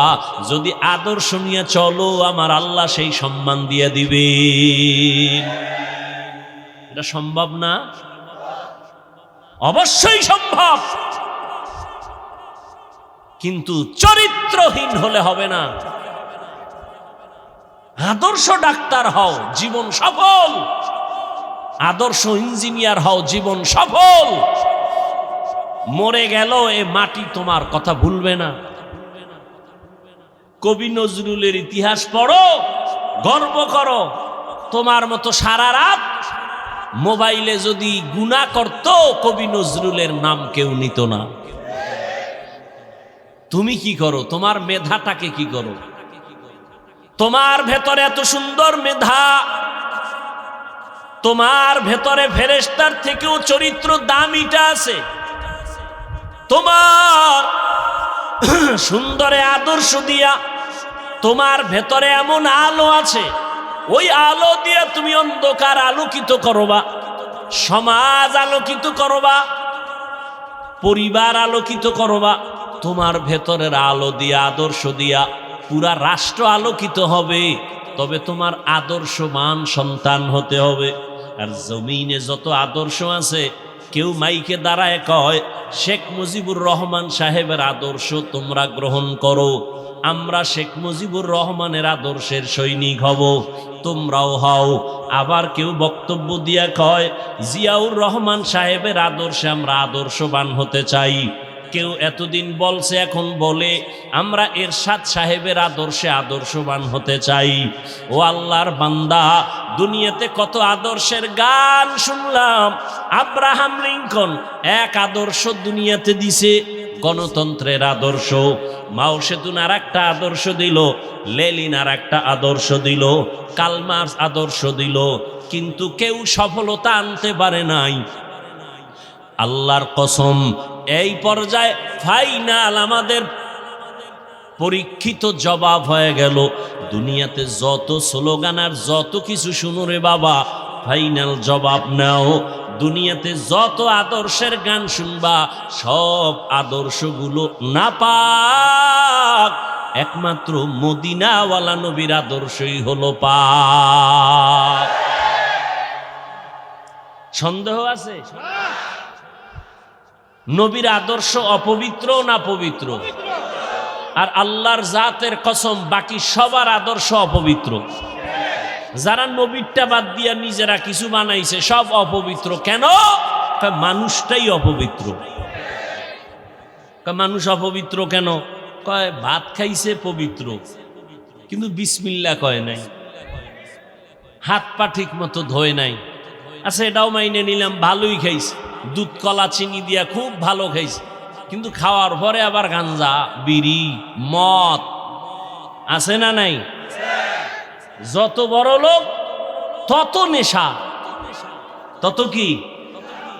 যদি আদর্শ নিয়ে চলো, আমার আল্লাহ সেই সম্মান দিয়ে দিবেন। এটা সম্ভব না? অবশ্যই সম্ভব, কিন্তু চরিত্রহীন হলে হবে না। আদর্শ ডাক্তার হও, জীবন সফল। আদর্শ ইঞ্জিনিয়ার হও, জীবন সফল। মরে গেল এ মাটি তোমার কথা ভুলবে না। কবি নজরুলের ইতিহাস পড়ো, গর্ব করো। তোমার মতো সারা রাত মোবাইলে যদি গুনাহ করত, কবি নজরুলের নাম কেউ নিত না। তুমি কি করো? তোমার মেধাটাকে কি করো? তোমার ভেতরে এত সুন্দর মেধা, তোমার ভেতরে ফেরেশতার থেকেও চরিত্র দামিটা আছে। তোমার সুন্দরে আদর্শ দিয়া তোমার ভেতরে এমন আলো আছে, ওই আলো দিয়া তুমি অন্ধকার আলোকিত করবা, সমাজ আলোকিত করবা, পরিবার আলোকিত করবা। তোমার ভেতরের আলো দিয়া, আদর্শ দিয়া পুরা রাষ্ট্র আলোকিত হবে। তবে তোমার আদর্শবান সন্তান হতে হবে। আর জমিনে যত আদর্শ আছে, কেউ মাইকে দাঁড়ায় কয় শেখ মুজিবুর রহমান সাহেবের আদর্শ তোমরা গ্রহণ করো, আমরা শেখ মুজিবুর রহমানের আদর্শের সৈনিক হব, তোমরাও হও। আবার কেউ বক্তব্য দিয়া কয় জিয়াউর রহমান সাহেবের আদর্শে আমরা আদর্শবান হতে চাই। কেউ এতদিন বলছে, এখন বলে আমরা এরশাদ সাহেবের আদর্শে আদর্শবান হতে চাই। ও আল্লাহর বান্দা, দুনিয়াতে কত আদর্শের গান শুনলাম। আব্রাহাম লিঙ্কন এক আদর্শ দুনিয়াতে দিছে, গণতন্ত্রের আদর্শ। মাও সেতুন আর একটা আদর্শ দিল, লেনিন আর একটা আদর্শ দিল, কার্ল মার্কস আদর্শ দিল, কিন্তু কেউ সফলতা আনতে পারে নাই। আল্লাহর কসম, এই পর্যায়ে ফাইনাল আমাদের পরীক্ষিত জবাব হয়ে গেল। দুনিয়াতে যত স্লোগান আর যত কিছু শুনো রে বাবা, ফাইনাল জবাব নাও। দুনিয়াতে যত আদর্শের গান শুনবা, সব আদর্শগুলো নাপাক, একমাত্র মদিনাওয়ালা নবীর আদর্শই হলো পাক। সন্দেহ আছে? নবীর আদর্শ অপবিত্র না পবিত্র? আর আল্লাহর জাতের কসম, বাকি সবার আদর্শ অপবিত্র। যারা নবীরটা বাদ দিয়া নিজেরা কিছু বানাইছে, সব অপবিত্র। কেন? মানুষটাই অপবিত্র। মানুষ অপবিত্র কেন? কয় ভাত খাইছে পবিত্র, কিন্তু বিসমিল্লাহ কয় নাই, হাত পা ঠিক মতো ধোয় নাই। আচ্ছা, এটাও মাইনে নিলাম, ভালোই খাইছে, দুধ কলা চিনি দিয়া খুব ভালো খাইছে, কিন্তু খাওয়ার পরে আবার গাঞ্জা, বিড়ি, মদ আছে না নাই? যত বড় লোক তত নেশা, তত কি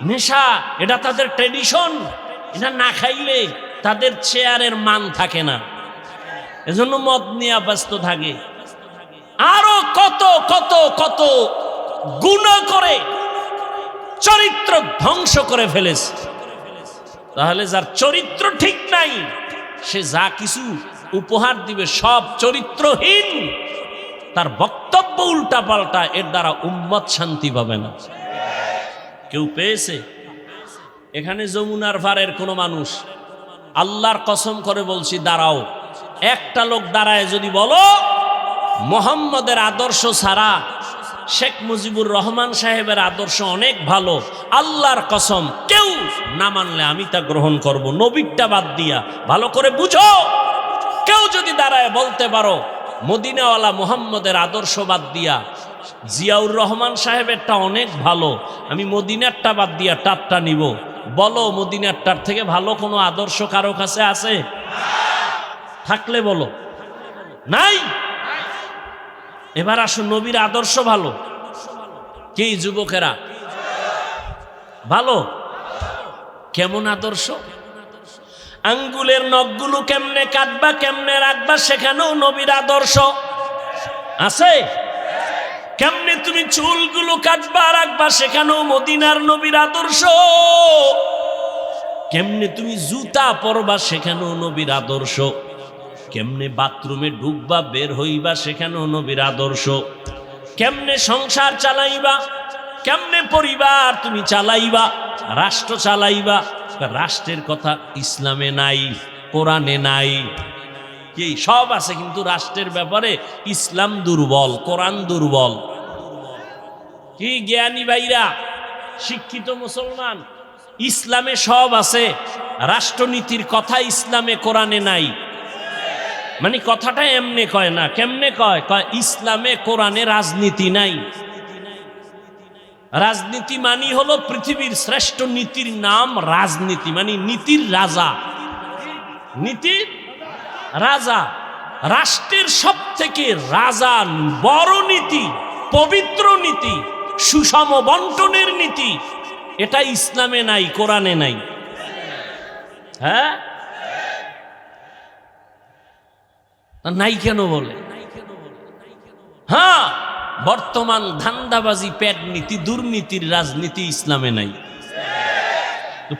নেশা। এটা তাদের ট্রেডিশন, এটা না খাইলে তাদের চেয়ারের মান থাকে না, এজন্য মদ নিয়ে ব্যস্ত থাকে, আরো কত কত কত গুনাহ করে চরিত্র ধ্বংস করে ফেলেছে। তাহলে যার চরিত্র ঠিক নাই সে যা কিছু উপহার দিবে সব চরিত্রহীন, তার বক্তব্য উল্টা পাল্টা, এর দ্বারা উম্মত শান্তি পাবে না। কেউ পেয়েছে? এখানে যমুনার পারের কোন মানুষ, আল্লাহর কসম করে বলছি, দাঁড়াও, একটা লোক দাঁড়ায় যদি বলো মোহাম্মদের আদর্শ ছাড়া শেখ মুজিবুর রহমান সাহেবের আদর্শ অনেক ভালো, আল্লাহর কসম কেউ না মানলে আমি তা গ্রহণ করব, নবীরটা বাদ দিয়া। ভালো করে বুঝো, কেউ যদি দাঁড়ায় বলতে পারো মদিনাওয়ালা মুহাম্মদের আদর্শ বাদ দিয়া জিয়াউর রহমান সাহেবেরটা অনেক ভালো, আমি মদিনারটা বাদ দিয়া টারটা নিব, বলো মদিনারটার থেকে ভালো কোনো আদর্শ কারো কাছে আছে? থাকলে বলো। নাই? এবার আসো, নবীর আদর্শ ভালো কি যুবকেরা? ভালো। কেমন আদর্শ? আঙ্গুলের নখগুলো কেমনে কাটবা, কেমনে রাখবা, সেখানেও নবীর আদর্শ আছে। কেমনে তুমি চুলগুলো কাটবা রাখবা, সেখানেও মদিনার নবীর আদর্শ। কেমনে তুমি জুতা পরবা, সেখানেও নবীর আদর্শ। কেমনে বাথরুমে ঢুকবা বের হইবা, সেখানেও নবীর আদর্শ। কেমনে সংসার চালাইবা, কেমনে পরিবার তুমি চালাইবা, রাষ্ট্র চালাইবা, রাষ্ট্রের কথা ইসলামে নাই, কোরআনে নাই। কি সব আছে, কিন্তু রাষ্ট্রের ব্যাপারে ইসলাম দুর্বল, কোরআন দুর্বল। কি জ্ঞানী ভাইরা, শিক্ষিত মুসলমান, ইসলামে সব আছে, রাষ্ট্রনীতির কথা ইসলামে কোরআনে নাই। মানে কথাটা এমনি কয় না, কেমনে কয়? কয় ইসলামে কোরআনে রাজনীতি নাই। রাজনীতি মানি হলো পৃথিবীর শ্রেষ্ঠ নীতির নাম রাজনীতি, মানে নীতির রাজা, নীতির রাজা। রাষ্ট্রের সব থেকে রাজা বড় নীতি, পবিত্র নীতি, সুষম বন্টনের নীতি, এটা ইসলামে নাই, কোরআনে নাই। হ্যাঁ, নাই কেন বলে? হ্যাঁ, বর্তমান ধান্দাবাজি, পেট নীতি, দুর্নীতির রাজনীতি ইসলামে নাই।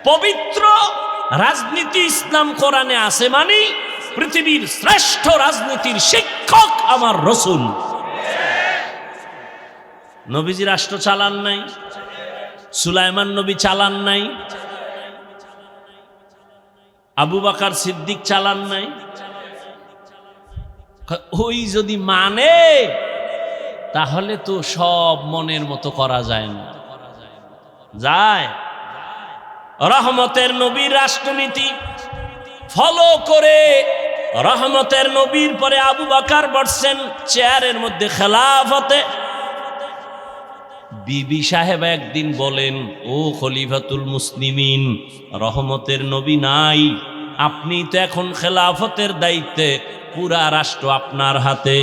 পবিত্র রাজনীতি ইসলাম কোরআনে আছে, মানে পৃথিবীর শ্রেষ্ঠ রাজনীতির শিক্ষক আমার রসুল। নবীজি রাষ্ট্র চালান নাই, সুলাইমান নবী চালান নাই, আবু বকর সিদ্দিক চালান নাই। ওই যদি মানে তাহলে তো সব মনের মতো করা যায় না। যায়? রহমতের নবীর রাষ্ট্রনীতি ফলো করে রহমতের নবীর পরে আবু বকর বসছেন চেয়ারের মধ্যে খেলাফতে। বিবি সাহেব একদিন বলেন, ও খলিফাতুল মুসলিমিন, রহমতের নবী নাই, আপনি তো এখন খেলাফতের দায়িত্বে, পুরা রাষ্ট্র আপনার হাতে,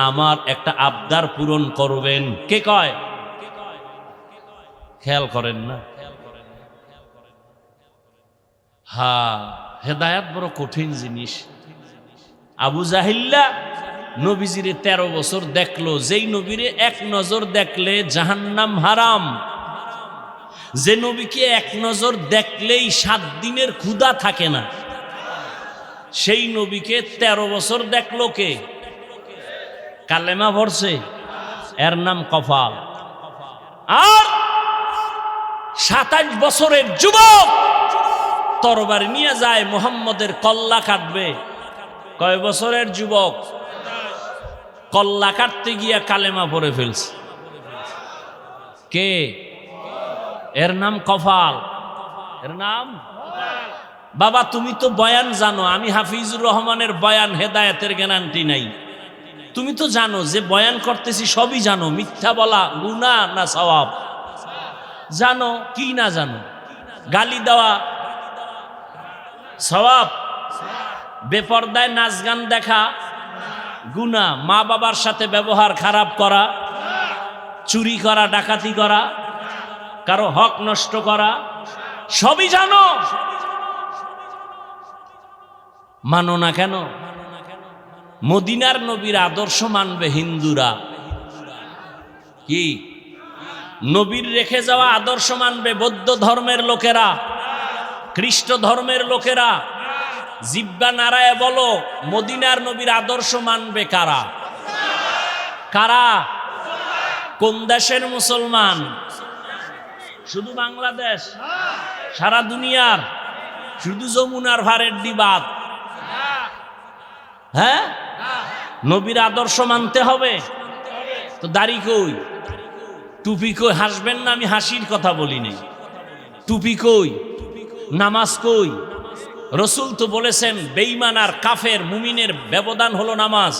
আমার একটা আবদার পূরণ করবেন। কে কয়? খেয়াল করেন না? হ্যাঁ, হেদায়াত বড় কঠিন জিনিস। আবু জাহিল্লা নবীজিরে 13 বছর দেখলো, যেই নবীরে এক নজর দেখলে জাহান্নাম হারাম, যে নবীকে এক নজর দেখলেই 7 দিনের ক্ষুধা থাকে না, সেই নবীকে 13 বছর দেখলো কে? কালেমা পড়ছে, এর নাম কফাল। আর 27 বছরের যুবক তরবারি নিয়ে যায় মুহাম্মদের কল্লা কাটবে। কয় বছরের যুবক? কল্লা কাটতে গিয়া কালেমা পড়ে ফেলছে। কে? এর নাম কফাল। এর নাম? বাবা তুমি তো বয়ান জানো, আমি হাফিজুর রহমানের বয়ান হেদায়েতের গ্যারান্টি নাই। তুমি তো জানো যে বয়ান করতেছি সবই জানো, মিথ্যা বলা গুনাহ না সওয়াব জানো কি না জানো? গালি দেওয়া সওয়াব, বেপরদায় নাচ গান দেখা গুনাহ, মা বাবার সাথে ব্যবহার খারাপ করা, চুরি করা, ডাকাতি করা, কারো হক নষ্ট করা, সবই জানো। মানো না কেন? মদিনার নবীর আদর্শ মানবে হিন্দুরা, কি নবীর রেখে যাওয়া আদর্শ মানবে বৌদ্ধ ধর্মের লোকেরা, খ্রিস্ট ধর্মের লোকেরা। জিব্বা নাড়ায় বলো, মদিনার নবীর আদর্শ মানবে কারা? কারা? কোন দেশের মুসলমান? শুধু বাংলাদেশ? সারা দুনিয়ার? শুধু যমুনার ভারের ডিবাত? হ্যাঁ, নবীর আদর্শ মানতে হবে তো। দাড়ি কই, টুপি কই? হাসবেন না, আমি হাসির কথা বলিনি। টুপি কই, নামাজ কই? রসুল তো বলেছেন বেঈমান আর কাফের মুমিনের ব্যবধান হলো নামাজ।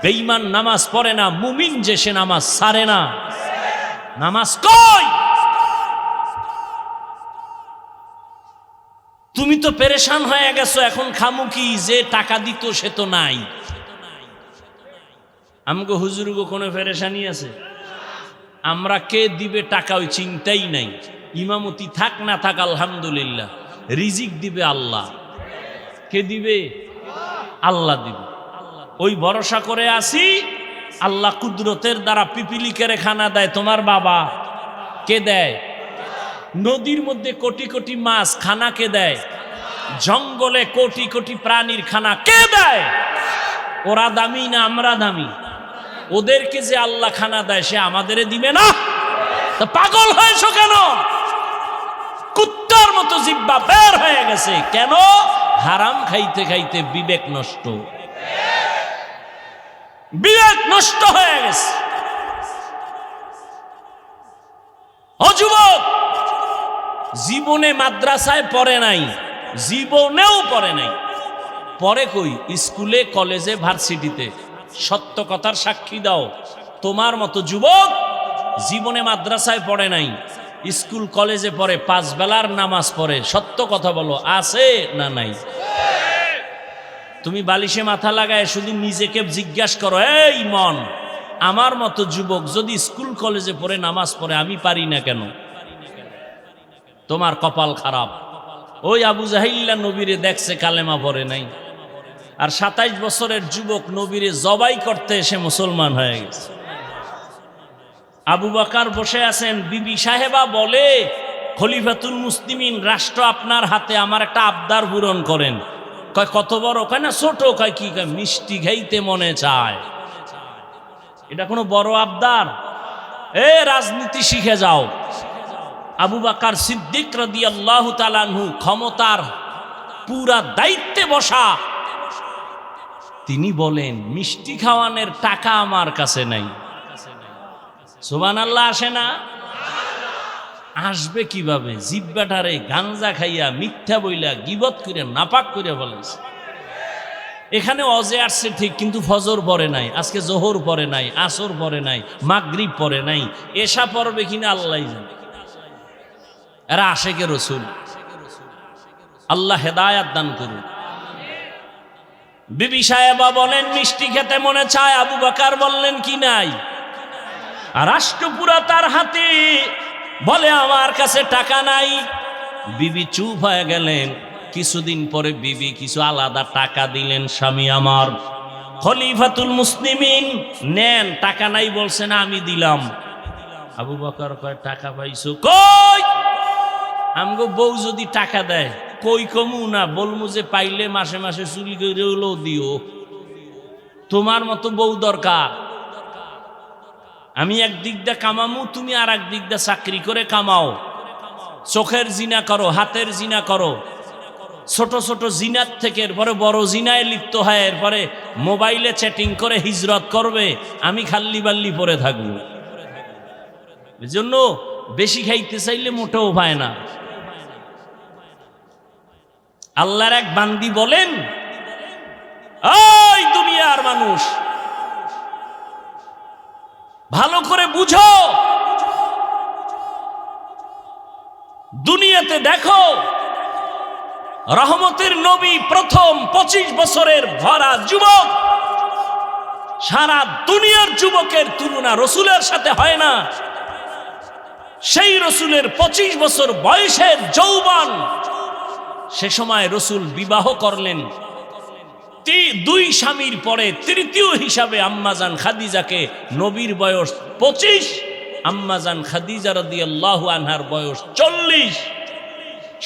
বেঈমান নামাজ পড়ে না, মুমিন যে সে নামাজ ছাড়ে না। নামাজ কই? তুমি তো পেরেশান হয়ে গেছো এখন, খামু কি? যে টাকা দিত সে তো নাই। আমগো হুজুরগো কোনো পেরেশানি আছে? আমরা কে দিবে টাকা ওই চিন্তাই নাই। ইমামতি থাক না থাক আলহামদুলিল্লাহ, রিজিক দিবে আল্লাহ। কে দিবে? আল্লাহ দিবে। ওই ভরসা করে আসি, আল্লাহ কুদরতের দ্বারা পিপিলিকেরে খানা দেয়। তোমার বাবা কে দেয়? নদীর মধ্যে কোটি কোটি মাছ খানা কে দেয়? জঙ্গলে কোটি কোটি প্রাণীর খানা কে দেয়? ওরা দামি না আমরা দামি? ওদেরকে যে আল্লাহ খানা দেয় সে আমাদের দিবে না? তা পাগল হয়েছো কেন? কুত্তার মতো জিব্বা বের হয়ে গেছে কেন? হারাম খাইতে খাইতে বিবেক নষ্ট, বিবেক নষ্ট হয়ে গেছে। ও যুবক, জীবনে মাদ্রাসায় পড়ে নাই, জীবনেও পড়ে নাই। পরে কই? স্কুলে, কলেজে, ভার্সিটিতে। সত্য কথার সাক্ষী দাও। তোমার মতো যুবক জীবনে মাদ্রাসায় পড়ে নাই, স্কুল কলেজে পড়ে, 5 বেলার নামাজ পড়ে। সত্য কথা বলো, আছে না নাই? তুমি বালিশে মাথা লাগায় শুধু নিজেকে জিজ্ঞাসা করো, এই মন, আমার মতো যুবক যদি স্কুল কলেজে পড়ে নামাজ পড়ে, আমি পারি না কেন? তোমার কপাল খারাপ। ওই আবু জাহিল্লা নবীরে দেখছে, কালেমা পড়ে নাই। আর 27 বছরের যুবক নবীরে জবাই করতে এসে মুসলমান হয়ে গেছে। আবু বকর বসে আছেন, বিবি সাহেবা বলে, খলিফাতুল মুসলিমিন, রাষ্ট্র আপনার হাতে, আমার একটা আবদার পূরণ করেন। কয় কত বড়? কয় না ছোট। কয় কি? কয় মিষ্টি খাইতে মনে চায়। এটা কোনো বড় আবদার? রাজনীতি শিখে যাও। আবু বকর সিদ্দিক রাদিয়াল্লাহু তাআলা আনহু ক্ষমতার পুরা দায়িত্বে বসা, তিনি বলেন মিষ্টি খাওয়ানোর টাকা আমার কাছে নাই। সুবহানাল্লাহ। আসে না? আসবে কিভাবে? জিব্বাটারে গাঞ্জা খাইয়া, মিথ্যা বইলা, গীবত করে, নাপাক করে বলেছে। এখানে অজে আসছে ঠিক, কিন্তু ফজর পড়ে নাই, আজকে জোহর পড়ে নাই, আসর পড়ে নাই, মাগরিব পড়ে নাই, এশা পড়বে কিনা আল্লাহ জানে। এরা আশেকে রসুল। আল্লাহ হেদায়াত দান করুন। বিবি সাহেবা বলেন মিষ্টি খেতে মনে চায়। আবু বকর বললেন কি নাই? আর রাষ্ট্রপুরা তার হাতে, বলে আমার কাছে টাকা নাই। বিবি চুপ হয়ে গেলেন। কিছুদিন পরে বিবি কিছু আলাদা টাকা দিলেন। স্বামী আমার খলিফাতুল মুসলিমিন, নেন। টাকা নাই বলছেন, আমি দিলাম। আবু বকর কয় টাকা পাইছো কই? আমগো বউ যদি টাকা দেয়, কই কমু না, বলমু যে পাইলে মাসে মাসে চুরি করে হলেও দিও। তোমার মতো বউ দরকার। আমি একদিক দিয়ে কামামু, তুমি আর একদিক দিয়ে চাকরি করে কামাও। চোখের জিনা করো, হাতের জিনা করো, ছোট ছোট জিনার থেকে এরপরে বড় জিনায় লিপ্ত হয়, এরপরে মোবাইলে চ্যাটিং করে হিজরত করবে। আমি খাল্লি বাল্লি পরে থাকবো। এজন্য বেশি খাইতে চাইলে মোটেও পায় না। আল্লাহর এক বান্দি বলেন, ওই দুনিয়ার মানুষ, ভালো করে বুঝো, দুনিয়াতে দেখো, রহমতের নবী প্রথম 25 বছরের ভরা যুবক, সারা দুনিয়ার যুবকের তুলনা রসুলের সাথে হয় না। সেই রসুলের 25 বছর বয়সের যৌবন, সে সময় রসুল বিবাহ করলেন দুই স্বামীর পরে তৃতীয় হিসাবে আম্মাজান খাদিজাকে, নবীর বয়স 25, আম্মাজান খাদিজা রাদিয়াল্লাহু আনহার বয়স 40।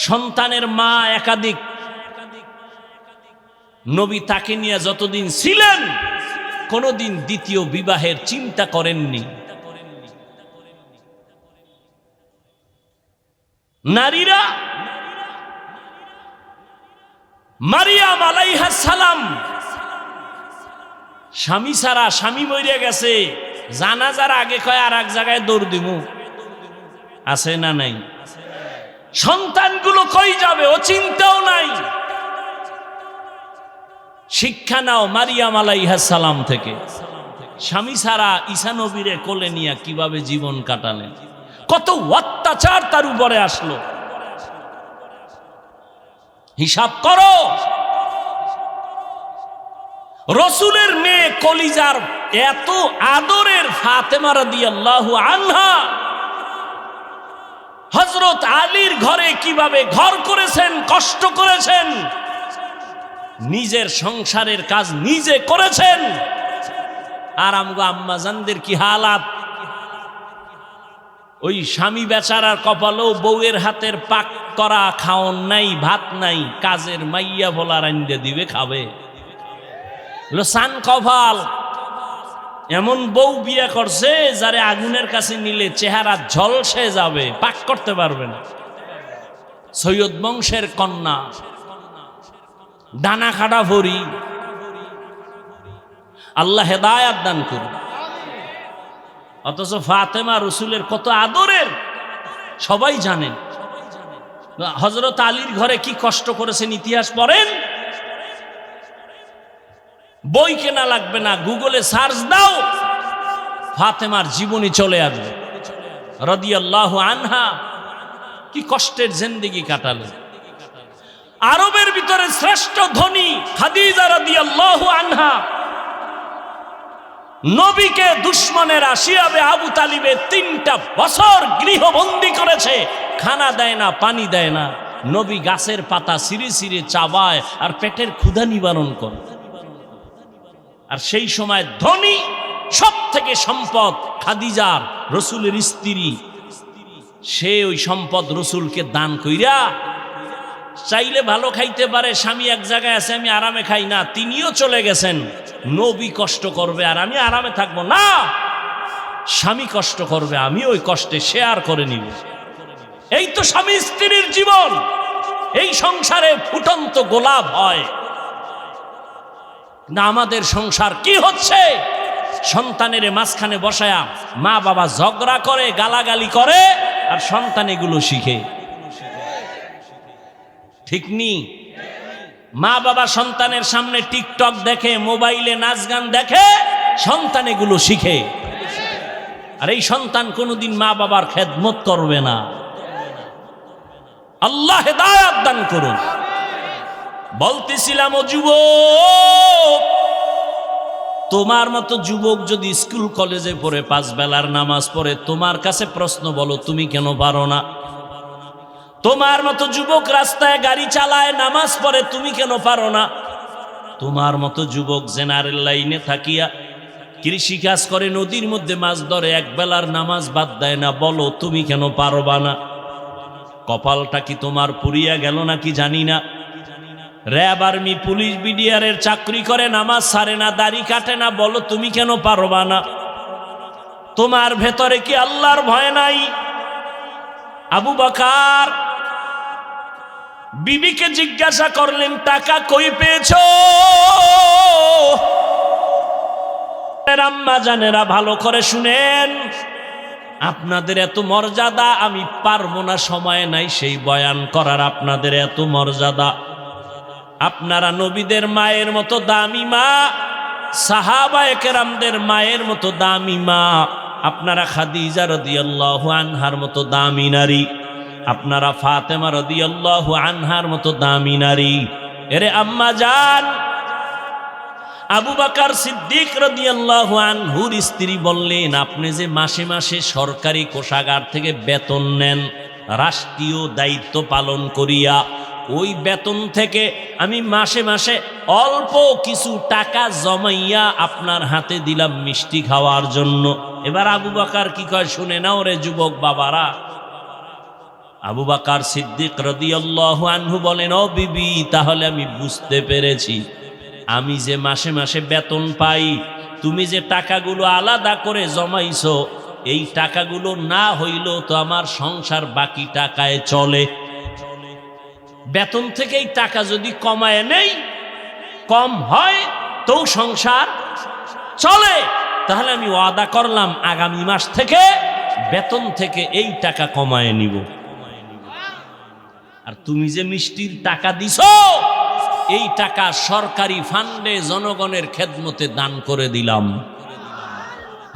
সন্তানের মা একাধিক। নবী তাকে নিয়ে যতদিন ছিলেন কোনদিন দ্বিতীয় বিবাহের চিন্তা করেননি। নারীরা মারিয়াম আলাইহিস সালাম স্বামী ছাড়া, স্বামী মরে গেছে, জানাজার আগে কয় আর এক জায়গায় দৌড় দিমু, আছে না নাই? সন্তানগুলো কই যাবে ও চিন্তাও নাই। শিক্ষা নাও মারিয়াম আলাইহিস সালাম থেকে। স্বামী ছাড়া ঈসা নবীরে কোলে নিয়ে কিভাবে জীবন কাটালেন, কত অত্যাচার তার উপরে আসলো, হিসাব করো। রসুলের মেয়ে কলিজার এত আদরের ফাতেমা রাদিয়াল্লাহু আনহা হযরত আলীর ঘরে কিভাবে ঘর করেছেন, কষ্ট করেছেন, নিজের সংসারের কাজ নিজে করেছেন। আর আমগো আম্মাজানদের কি হালাত, ওই স্বামী বেচারার কপালেও বউয়ের হাতের পাক করা খাওন নাই, ভাত নাই, কাজের মাইয়া ভোলা রান্দে দিবে, খাবে। সান কপাল, এমন বউ বিয়ে করছে যারে আগুনের কাছে নিলে চেহারা ঝলসে যাবে, পাক করতে পারবে না। সৈয়দ বংশের কন্যা, ডানা কাটা ভরি। আল্লাহ হেদায়াত দান করুন। অথচ ফাতেমা রসুলের কত আদরের সবাই জানেন। হযরত আলীর ঘরে কি কষ্ট করেছেন ইতিহাস পড়েন। বই কেনা লাগবে না, গুগলে সার্চ দাও, ফাতেমার জীবনী চলে আসবে রাদিয়াল্লাহু আনহা। কি কষ্টের জিন্দেগি কাটালেন। আরবের ভিতরে শ্রেষ্ঠ ধনী খাদিজা রাদিয়াল্লাহু আনহা নবীকে দুশমনেরা শিয়াবে আবু তালিবে 3টা বছর গৃহবন্দী করেছে, খানা দেয় না, পানি দেয় না। নবী গাছের পাতা সিঁড়ে সিঁড়ে চাবায় আর পেটের ক্ষুধা নিবারণ করে। আর সেই সময় ধনী সব থেকে সম্পদ খাদিজার, রসুলের স্ত্রী, সে ওই সম্পদ রসুলকে দান কইরা, চাইলে ভালো খাইতে পারে, স্বামী এক জায়গায় আছে আমি আরামে খাই না, তিনিও চলে গেছেন, নবী কষ্ট করবে আর আমি আরামে থাকবো না, স্বামী কষ্ট করবে, আমি ওই কষ্টে শেয়ার করে নিব। এই তো স্বামী স্ত্রীর জীবন। এই সংসারে ফুটন্ত গোলাপ হয় না। আমাদের সংসার কি হচ্ছে? সন্তানের মাঝখানে বসায়া মা বাবা ঝগড়া করে, গালাগালি করে, আর সন্তান এগুলো শিখে। ঠিক নি? মা বাবা সন্তানের সামনে টিকটক দেখে, মোবাইলে নাচ গান দেখে, সন্তান এগুলো শিখে। আর এই সন্তান কোনোদিন মা বাবার খেদমত করবে না। আল্লাহ হেদায়াত দান করুন। বলতেছিলাম, ও যুবক, তোমার মতো যুবক যদি স্কুল কলেজে পড়ে 5 বেলার নামাজ পড়ে, তোমার কাছে প্রশ্ন, বলো তুমি কেন পারো না? তোমার মতো যুবক রাস্তায় গাড়ি চালায়, নামাজ পড়ে, তুমি কেন পারো না? তোমার মতো যুবক জেনারেল লাইনে থাকিয়া কৃষি কাজ করে, নদীর মধ্যে মাছ ধরে, 1 বেলার নামাজ বাদ দেয় না, বলো তুমি কেন পারবা না? কপালটা কি তোমার পুড়িয়া গেল নাকি জানি না। র্যাব, আর্মি, পুলিশ, বিডিআরের চাকরি করে, নামাজ ছাড়ে না, দাড়ি কাটে না, বলো তুমি কেন পারবা না? তোমার ভেতরে কি আল্লাহর ভয় নাই? আবু বকর বিবিকে জিজ্ঞাসা করলেন, টাকা কই পেয়েছো? আম্মা জানেরা ভালো করে শুনেন, আপনাদের এত মর্যাদা আমি পারবো না, সময় নাই সেই বয়ান করার। আপনাদের এত মর্যাদা, আপনারা নবীদের মায়ের মতো দামি মা, সাহাবায়ে কেরামদের মায়ের মতো দামি মা, আপনারা খাদিজা রাদিয়াল্লাহু আনহার মতো দামি নারী, আপনারা ফাতেমা রাদিয়াল্লাহু আনহার মতো দামি নারী। এরে আম্মা জান, আবু বকর সিদ্দিক রাদিয়াল্লাহু আনহুর স্ত্রী বললেন, আপনি যে মাসে মাসে সরকারি কোষাগার থেকে বেতন নেন, রাষ্ট্রীয় দায়িত্ব পালন করিয়া, ওই বেতন থেকে আমি মাসে মাসে অল্প কিছু টাকা জমাইয়া আপনার হাতে দিলাম মিষ্টি খাওয়ার জন্য। এবার আবু বকর কি কয় শুনে নাও রে যুবক বাবারা। আবু বকর সিদ্দিক রাদিয়াল্লাহু আনহু বলেন, ও বিবি, তাহলে আমি বুঝতে পেরেছি, আমি যে মাসে মাসে বেতন পাই, তুমি যে টাকাগুলো আলাদা করে জমাইছো, এই টাকাগুলো না হইলেও তো আমার সংসার বাকি টাকায় চলে। বেতন থেকে এই টাকা যদি কমায় নেই, কম হয় তো সংসার চলে। তাহলে আমি ওয়াদা করলাম আগামী মাস থেকে বেতন থেকে এই টাকা কমায় নিব। আর তুমি যে মিষ্টির টাকা দিছো, এই টাকা সরকারি ফান্ডে জনগণের খেদমতে দান করে দিলাম।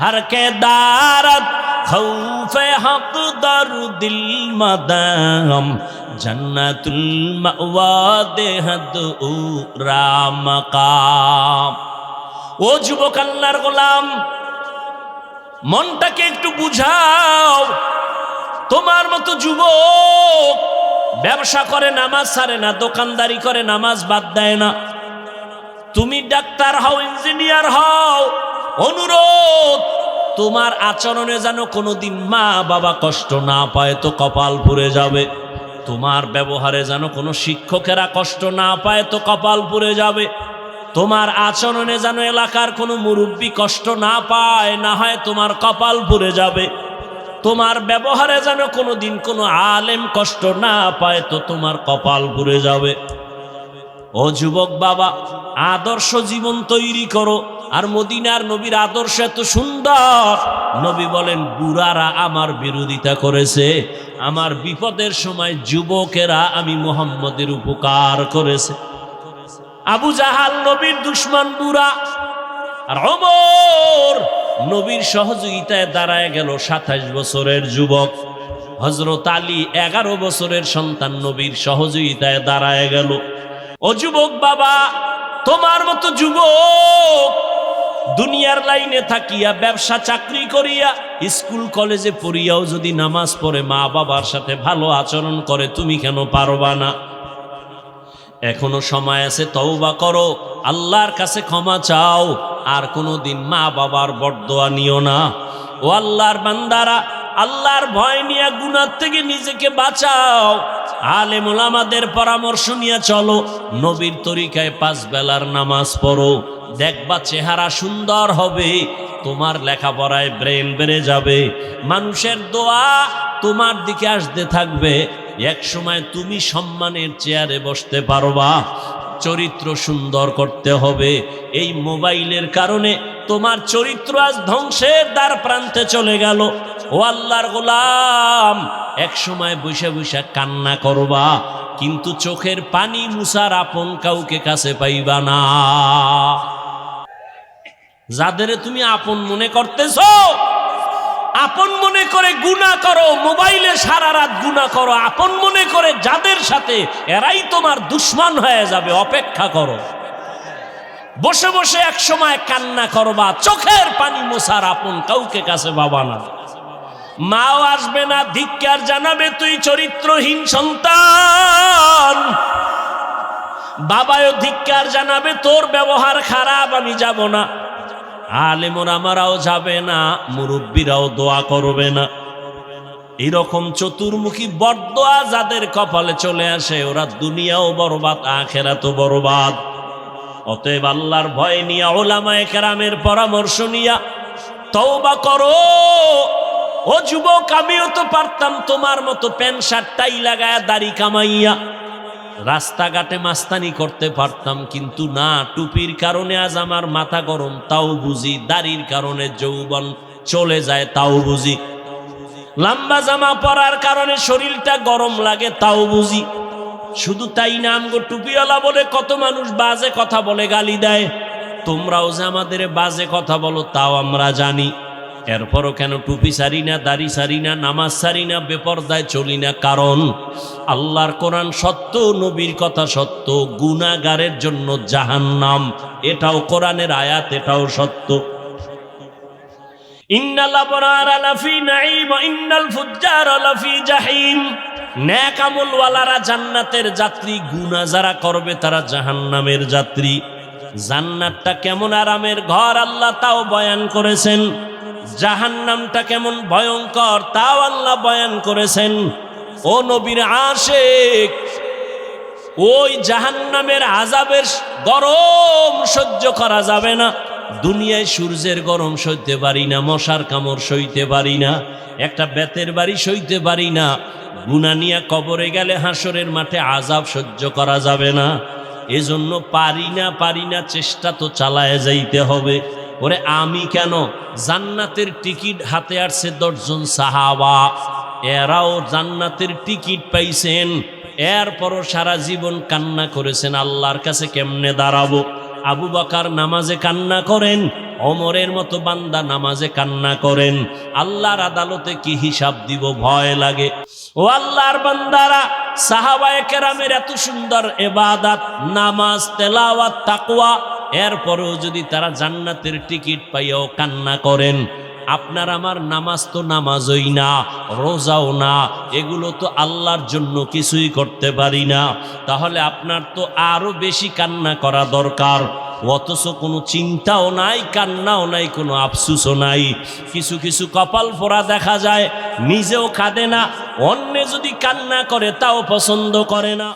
हर के दारत खौफे हक दर दिल मदाम जन्नतुल मअवा देहद उरा मकाम। ও যুবক আল্লাহর গোলাম, মনটাকে একটু বুঝাও। তোমার মতো যুবক ব্যবসা করে নামাজ ছাড়ে না, দোকানদারি করে নামাজ বাদ দেয় না। তুমি ডাক্তার হও, ইঞ্জিনিয়ার হও, অনুরোধ তোমার আচরণে যেন কোনোদিন মা বাবা কষ্ট না পায় তো কপাল পুড়ে যাবে। তোমার ব্যবহারে যেন কোনো শিক্ষকেরা কষ্ট না পায় তো কপাল পুড়ে যাবে। তোমার আচরণে যেন এলাকার কোনো মুরব্বী কষ্ট না পায়, না হয় তোমার কপাল পুড়ে যাবে। তোমার ব্যবহারে যেন কোনোদিন কোনো আলেম কষ্ট না পায় তো তোমার কপাল পুড়ে যাবে। ও যুবক বাবা, আদর্শ জীবন তৈরি করো। আর মদিনার নবীর আদর্শ এত সুন্দর, নবী বলেন বুড়ারা আমার বিরোধিতা করেছে, আমার বিপদের সময় যুবকেরা আমি মুহাম্মদের উপকার করেছে। আবু জাহাল নবীর দুশমন বুড়া, আর ওমর নবীর সহযোগিতায় দাঁড়ায় গেল 27 বছরের যুবক। হযরত আলী 11 বছরের সন্তান নবীর সহযোগিতায় দাঁড়ায় গেল। ও যুবক বাবা, তোমার মতো যুবক দুনিয়ার লাইনে থাকিয়া, ব্যবসা চাকরি করিয়া, স্কুল কলেজে পড়িয়াও যদি নামাজ পড়ে, মা বাবার সাথে ভালো আচরণ করে, তুমি কেন পারবা না? এখনো সময় আছে, তওবা করো, আল্লাহর কাছে ক্ষমা চাও, আর কোনোদিন মা বাবার বরদোয়া নিও না। ও আল্লাহর বান্দারা, আল্লাহর ভয় নিয়ে গুনাহ থেকে নিজেকে বাঁচাও। আলেম ওলামাদের পরামর্শ নিয়ে চলো, নবীর তরিকায় 5 বেলার নামাজ পড়ো, দেখবা চেহারা সুন্দর হবে, তোমার লেখাপড়ায় ব্রেন বেড়ে যাবে, মানুষের দোয়া তোমার দিকে আসতে থাকবে। এক সময় তুমি সম্মানের চেয়ারে বসতে পারবা। চরিত্র সুন্দর করতে হবে। এই মোবাইলের কারণে তোমার চরিত্র আজ ধ্বংসের দ্বার প্রান্তে চলে গেল। ও আল্লাহর গোলাম, এক সময় বসে বসে কান্না করবা, কিন্তু চোখের পানি মুছার আপন কাউকে কাছে পাইবা না। যাদের তুমি আপন মনে করতেছো, আপন মনে করে গুনাহ করো, মোবাইলে সারা রাত গুনাহ করো, আপন মনে করে যাদের সাথে, এরাই তোমার দুশমন হয়ে যাবে। অপেক্ষা করো, বসে বসে এক সময় কান্না করবা, চোখের পানি মোছার আপন কাউকে কাছে পাবা না। মাও আসবে না, ধিক্কার জানাবে, তুই চরিত্রহীন সন্তান। বাবাও ধিক্কার জানাবে, তোর ব্যবহার খারাপ, আমি যাব না। আলেমর আমারাও যাবে না, মুরব্বীরাও দোয়া করবে না। এরকম চতুর্মুখী বরদোয়া যাদের কপালে চলে আসে, ওরা দুনিয়াও বরবাদ, আখিরাতও বরবাদ। অতএব আল্লাহর ভয় নিয়া, উলামায়ে কেরামের পরামর্শ নিয়া তওবা করো। ও যুবক, আমিও তো পারতাম তোমার মতো প্যান্ট শার্ট টাই লাগায়া দাড়ি কামাইয়া রাস্তাঘাটে মাস্তানি করতে পারতাম, কিন্তু না, টুপির কারণে আজ আমার মাথা গরম, তাও বুঝি। দাড়ির কারণে যৌবন চলে যায়, তাও বুঝি। লম্বা জামা পরার কারণে শরীরটা গরম লাগে, তাও বুঝি। শুধু তাই না, আমগো টুপিওয়ালা বলে কত মানুষ বাজে কথা বলে, গালি দেয়। তোমরাও যে আমাদের বাজে কথা বলো, তাও আমরা জানি। এরপরও কেন টুপি সারি না, দাড়ি সারি না, নামাজ সারি না, বেপরদায় চলি না? কারণ আল্লাহর কোরআন সত্য, নবীর কথা সত্য, গুনাহগারের জন্য জাহান্নাম, এটাও কোরআনের আয়াত, এটাও সত্য। ইন্নাল আবরারা লাফি নাঈম ওয়া ইন্নাল ফুজ্জারা লাফি জাহিম। নেক আমলওয়ালারা জান্নাতের যাত্রী, গুনাহ যারা করবে তারা জাহান্নামের যাত্রী। জান্নাতটা কেমন আরামের ঘর আল্লাহ তাও বয়ান করেছেন, জাহান্নামটা কেমন ভয়ঙ্কর তাও আল্লাহ বয়ান করেছেন। ও নবীর আশিক, ওই জাহান্নামের আযাবের গরম সহ্য করা যাবে না। দুনিয়ায় সূর্যের গরম সইতে পারি না, মশার কামড় সইতে পারি না, একটা বেতের বাড়ি সইতে পারি না। গুনাহ নিয়ে কবরে গেলে হাসরের মাঠে আযাব সহ্য করা যাবে না। এজন্য পারি না, চেষ্টা তো চালায় যাইতে হবে। ওরে আমি কেন, জান্নাতের টিকিট হাতে আসছে 10 জন সাহাবা, এরাও জান্নাতের টিকিট পাইছেন, এরপরও সারা জীবন কান্না করেছেন আল্লাহর কাছে কেমনে দাঁড়াবো। আবু বকর নামাজে কান্না করেন, ওমরের মতো বান্দা নামাজে কান্না করেন। আল্লাহর আদালতে কি হিসাব দিব ভয় লাগে। ও আল্লাহর বান্দারা, সাহাবায়ে কেরামের এত সুন্দর ইবাদত, নামাজ, তেলাওয়াত, তাকওয়া, এরপরেও যদি তারা জান্নাতের টিকিট পাইয়াও কান্না করেন, আপনার আমার নামাজ তো নামাজই না, রোজাও না, এগুলো তো আল্লাহর জন্য কিছুই করতে পারি না, তাহলে আপনার তো আরো বেশি কান্না করা দরকার। অথচ কোনো চিন্তাও নাই, কান্নাও নাই, কোনো আফসোসও নাই। কিছু কিছু কপাল পোড়া দেখা যায়, নিজেও কাঁদে না, অন্য যদি কান্না করে তাও পছন্দ করে না।